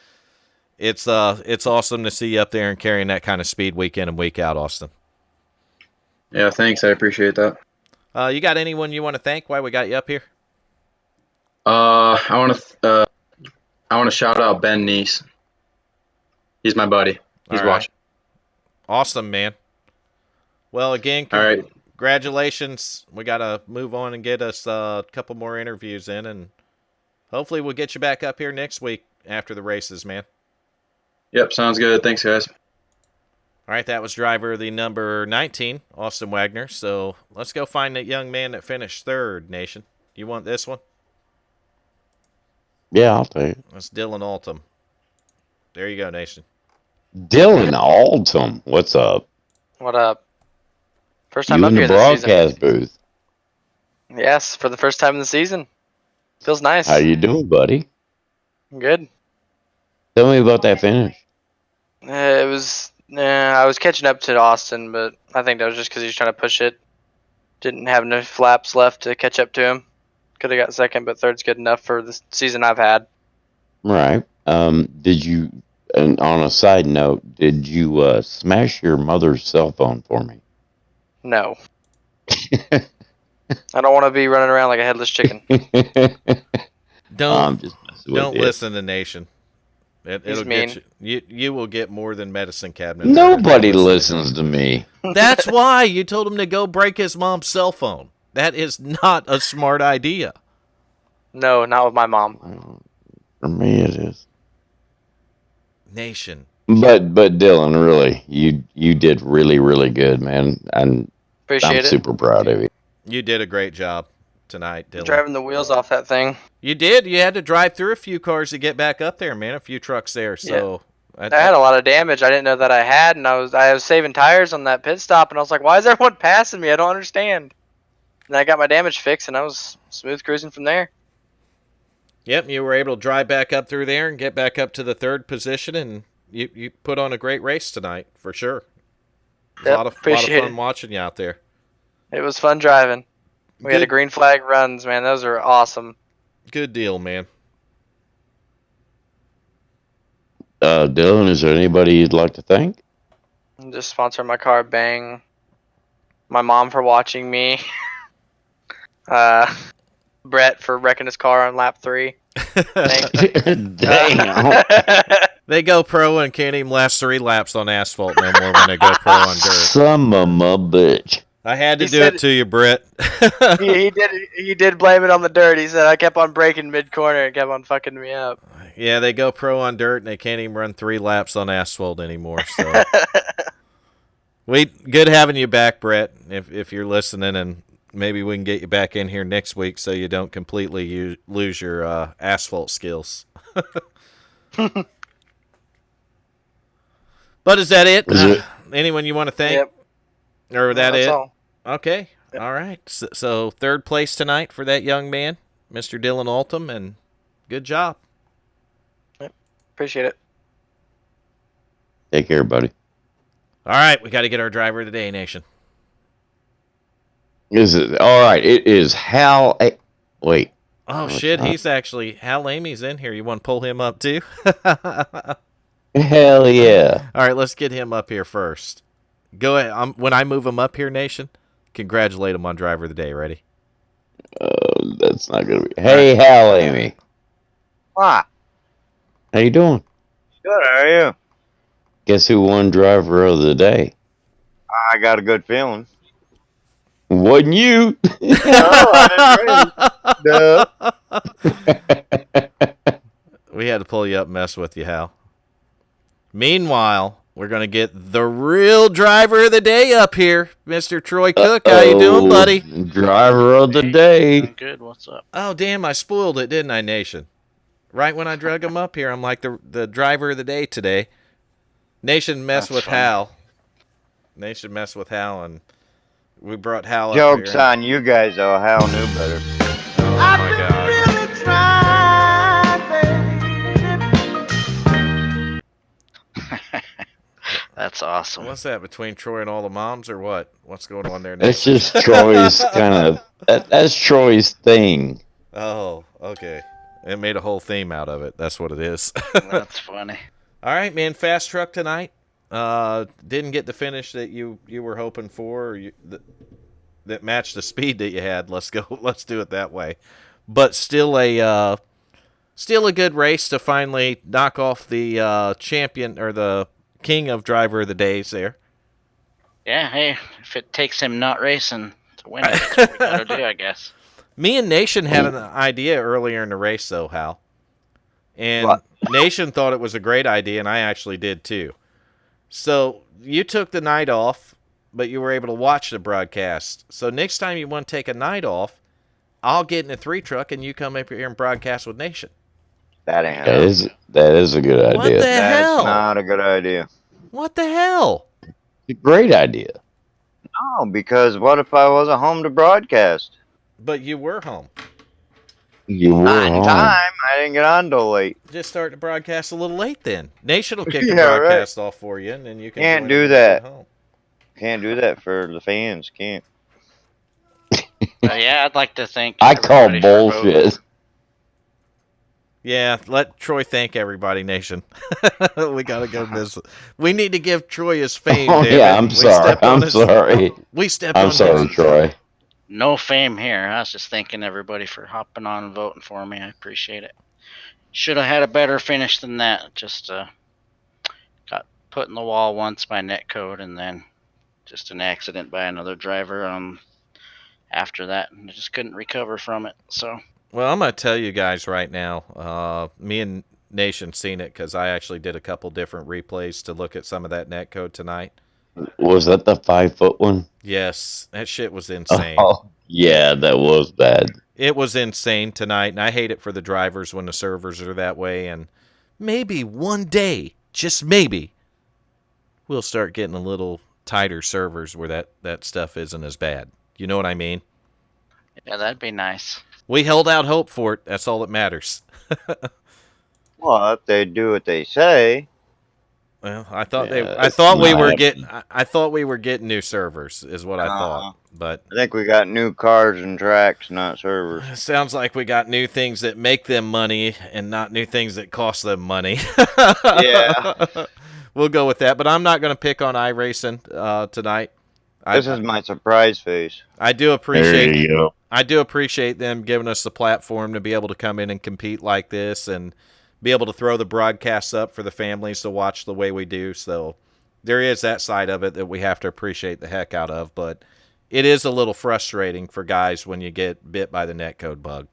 S1: it's awesome to see you up there and carrying that kind of speed week in and week out, Austin.
S6: Yeah, thanks. I appreciate that.
S1: You got anyone you want to thank while we got you up here?
S6: I want to shout out Ben Neese. He's my buddy. He's watching.
S1: Awesome, man. Well, again,
S6: all right.
S1: Congratulations. We got to move on and get us a couple more interviews in, and hopefully we'll get you back up here next week after the races, man.
S6: Yep, sounds good. Thanks, guys.
S1: All right, that was driver the number 19, Austin Wagner. So let's go find that young man that finished third, Nation. You want this one?
S2: Yeah, I'll take it.
S1: That's Dylan Altum. There you go, Nation.
S2: Dylan Altum, what's up?
S7: What up? First time
S2: You
S7: up
S2: in
S7: here
S2: the
S7: this
S2: broadcast
S7: season.
S2: booth.
S7: Yes, for the first time in the season. Feels nice.
S2: How you doing, buddy?
S7: Good.
S2: Tell me about that finish.
S7: It was. I was catching up to Austin, but I think that was just because he was trying to push it. Didn't have enough laps left to catch up to him. Could have got second, but third's good enough for the season I've had.
S2: Right. Did you? And on a side note, did you smash your mother's cell phone for me?
S7: No. I don't want to be running around like a headless chicken.
S1: Don't
S2: just messing with
S1: don't
S2: you.
S1: listen to Nation. It'll
S7: mean.
S1: get you. You will get more than medicine cabinet.
S2: Nobody listens to me.
S1: That's why you told him to go break his mom's cell phone. That is not a smart idea.
S7: No, not with my mom.
S2: For me, it is.
S1: Nation.
S2: But Dylan, really, you did really, really good, man. And
S7: Appreciate
S2: I'm
S7: it.
S2: super proud of you.
S1: You did a great job tonight, Dylan.
S7: Driving the wheels off that thing.
S1: You did. You had to drive through a few cars to get back up there, man. A few trucks there. So
S7: I had a lot of damage I didn't know that I had, and I was saving tires on that pit stop, and I was like, why is everyone passing me? I don't understand. And I got my damage fixed, and I was smooth cruising from there.
S1: Yep, you were able to drive back up through there and get back up to the third position, and you put on a great race tonight, for sure. It was
S7: Yep,
S1: a lot of
S7: appreciate
S1: fun
S7: it.
S1: watching you out there.
S7: It was fun driving. We had a green flag runs, man. Those are awesome.
S1: Good deal, man.
S2: Dylan, is there anybody you'd like to thank?
S7: Just sponsor my car, Bang. My mom for watching me. Brett for wrecking his car on lap 3.
S2: Damn.
S1: They go pro and can't even last 3 laps on asphalt no more when they go pro on dirt.
S2: Some of my bitch.
S1: I had to
S7: He
S1: do
S7: said
S1: it to you, Brett.
S7: he did blame it on the dirt. He said I kept on braking mid-corner and kept on fucking me up.
S1: Yeah, they go pro on dirt and they can't even run 3 laps on asphalt anymore. So good having you back, Brett. If you're listening, and maybe we can get you back in here next week so you don't completely lose your asphalt skills. But is that it? Anyone you want to thank?
S7: Yep.
S1: Or that
S7: That's
S1: it?
S7: all.
S1: Okay.
S7: Yep.
S1: All right. So third place tonight for that young man, Mr. Dylan Altum, and good job.
S7: Appreciate it.
S2: Take care, buddy.
S1: All right. We got to get our driver of the day, Nation.
S2: Is it all right? It is Hal. Wait.
S1: Oh, shit. He's actually, Hal Amy's in here. You want to pull him up too?
S2: Hell yeah.
S1: All right. Let's get him up here first. Go ahead. When I move him up here, Nation, congratulate him on Driver of the Day. Ready?
S2: That's not gonna be. Hey, Hal, Amy.
S8: What?
S2: How you doing?
S8: Good, how are you?
S2: Guess who won Driver of the Day?
S8: I got a good feeling.
S2: Wasn't you?
S8: No, I didn't race. No.
S1: We had to pull you up and mess with you, Hal. Meanwhile, we're going to get the real Driver of the Day up here, Mr. Troy Cook. How you doing, buddy?
S2: Driver of the Day.
S9: Doing good. What's up?
S1: Oh, damn, I spoiled it, didn't I, Nation? Right when I drug him up here, I'm like the Driver of the Day today. Nation messed
S9: That's
S1: with
S9: funny.
S1: Hal. Nation messed with Hal, and we brought Hal
S8: Joke's
S1: up here.
S8: on you guys, though. Hal knew better.
S1: Oh, my God.
S9: That's awesome.
S1: What's that, between Troy and all the moms, or what? What's going on there,
S2: That's
S1: Nation?
S2: just Troy's kind of. That's Troy's thing.
S1: Oh, okay. It made a whole theme out of it. That's what it is.
S9: That's funny.
S1: All right, man. Fast truck tonight. Didn't get the finish that you were hoping for, or that matched the speed that you had. Let's go. Let's do it that way. But still a good race to finally knock off the champion or the king of Driver of the Days there.
S9: Yeah, hey, if it takes him not racing to win it, that's what we gotta do, I guess.
S1: Me and Nation had an idea earlier in the race, though, Hal. And
S8: What?
S1: Nation thought it was a great idea, and I actually did too. So you took the night off, but you were able to watch the broadcast. So next time you want to take a night off, I'll get in a 3-truck, and you come up here and broadcast with Nation.
S8: That ain't
S2: That is a good
S1: What
S2: idea.
S1: the
S8: That's
S1: hell?
S8: not a good idea.
S1: What the hell?
S2: It's a great idea.
S8: No, because what if I wasn't home to broadcast?
S1: But you were home.
S2: You were
S8: Not in
S2: home.
S8: time. I didn't get on till late.
S1: Just start the broadcast a little late then. Nation will kick
S8: Yeah,
S1: the
S8: right.
S1: broadcast off for you, and then you can
S8: Can't
S1: join
S8: do
S1: them when you
S8: that.
S1: get home.
S8: Can't do that for the fans. Can't.
S9: Yeah, I'd like to thank
S2: I call
S9: everybody for voting.
S2: bullshit.
S1: Yeah, let Troy thank everybody, Nation. We gotta go this. We need to give Troy his fame.
S2: Oh
S1: damn
S2: yeah,
S1: it.
S2: I'm
S1: We
S2: sorry.
S1: stepped on
S2: I'm
S1: his-
S2: sorry.
S1: We stepped
S2: I'm
S1: on
S2: sorry,
S1: his.
S2: Troy.
S9: No fame here. I was just thanking everybody for hopping on and voting for me. I appreciate it. Should have had a better finish than that. Just got put in the wall once by netcode, and then just an accident by another driver after that, and I just couldn't recover from it. So
S1: Well, I'm gonna tell you guys right now. Me and Nation seen it because I actually did a couple different replays to look at some of that netcode tonight.
S2: Was that the 5-foot one?
S1: Yes, that shit was insane.
S2: Oh, yeah, that was bad.
S1: It was insane tonight, and I hate it for the drivers when the servers are that way. And maybe one day, just maybe, we'll start getting a little tighter servers where that stuff isn't as bad. You know what I mean?
S9: yeah, that'd be nice.
S1: We held out hope for it. That's all that matters.
S8: Well, if they do what they say.
S1: Well, I thought
S2: Yeah,
S1: I thought we
S2: not
S1: were
S2: happening.
S1: getting. I thought we were getting new servers, is what I thought. But
S8: I think we got new cars and tracks, not servers.
S1: it sounds like we got new things that make them money and not new things that cost them money.
S8: Yeah.
S1: We'll go with that. But I'm not going to pick on iRacing tonight.
S8: This is my surprise face.
S1: I do
S2: There
S1: appreciate.
S2: you go.
S1: I do appreciate them giving us the platform to be able to come in and compete like this and be able to throw the broadcasts up for the families to watch the way we do. So there is that side of it that we have to appreciate the heck out of. But it is a little frustrating for guys when you get bit by the netcode bug.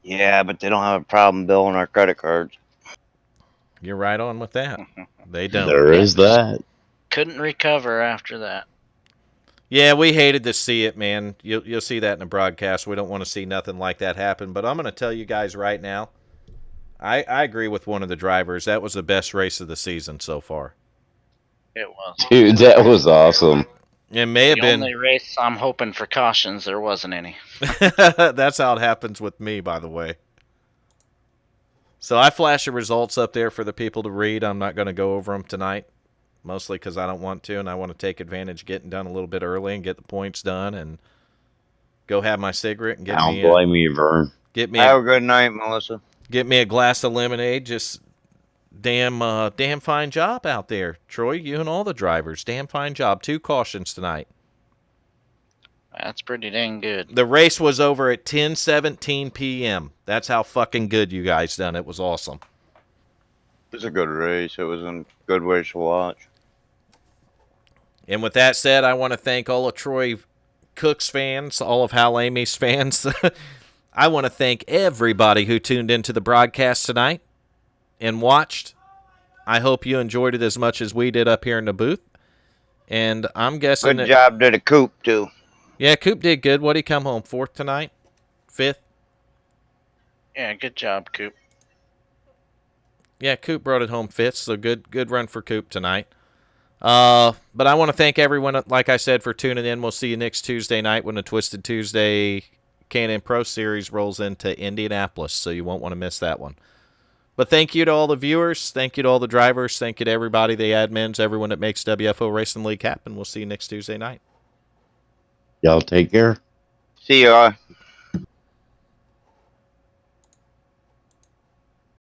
S8: Yeah, but they don't have a problem billing our credit cards.
S1: You're right on with that. They don't.
S2: There is that.
S9: Couldn't recover after that.
S1: Yeah, we hated to see it, man. You'll see that in the broadcast. We don't want to see nothing like that happen. But I'm going to tell you guys right now, I agree with one of the drivers. That was the best race of the season so far.
S9: It was.
S2: Dude, that was awesome.
S1: It may have
S9: The
S1: been.
S9: only race I'm hoping for cautions, there wasn't any.
S1: That's how it happens with me, by the way. So I flash the results up there for the people to read. I'm not going to go over them tonight, mostly because I don't want to, and I want to take advantage of getting done a little bit early and get the points done and go have my cigarette and get
S2: Don't
S1: me
S2: blame me, Vern.
S1: get me
S8: Have a good night, Melissa.
S1: get me a glass of lemonade. Just Damn fine job out there, Troy. You and all the drivers. Damn fine job. 2 cautions tonight.
S9: That's pretty dang good.
S1: The race was over at 10:17 p.m. That's how fucking good you guys done. It was awesome.
S8: It was a good race. It was a good race to watch.
S1: And with that said, I want to thank all of Troy Cook's fans, all of Hal Amy's fans. I want to thank everybody who tuned into the broadcast tonight and watched. I hope you enjoyed it as much as we did up here in the booth. And I'm guessing
S8: Good job to the Coop, too.
S1: Yeah, Coop did good. What did he come home? 4th tonight? 5th?
S9: Yeah, good job, Coop.
S1: Yeah, Coop brought it home 5th, so good run for Coop tonight. But I want to thank everyone, like I said, for tuning in. We'll see you next Tuesday night when the Twisted Tuesday Can-Am Pro Series rolls into Indianapolis, so you won't want to miss that one. But thank you to all the viewers. Thank you to all the drivers. Thank you to everybody, the admins, everyone that makes WFO Racing League happen. We'll see you next Tuesday night.
S2: Y'all take care.
S8: See ya.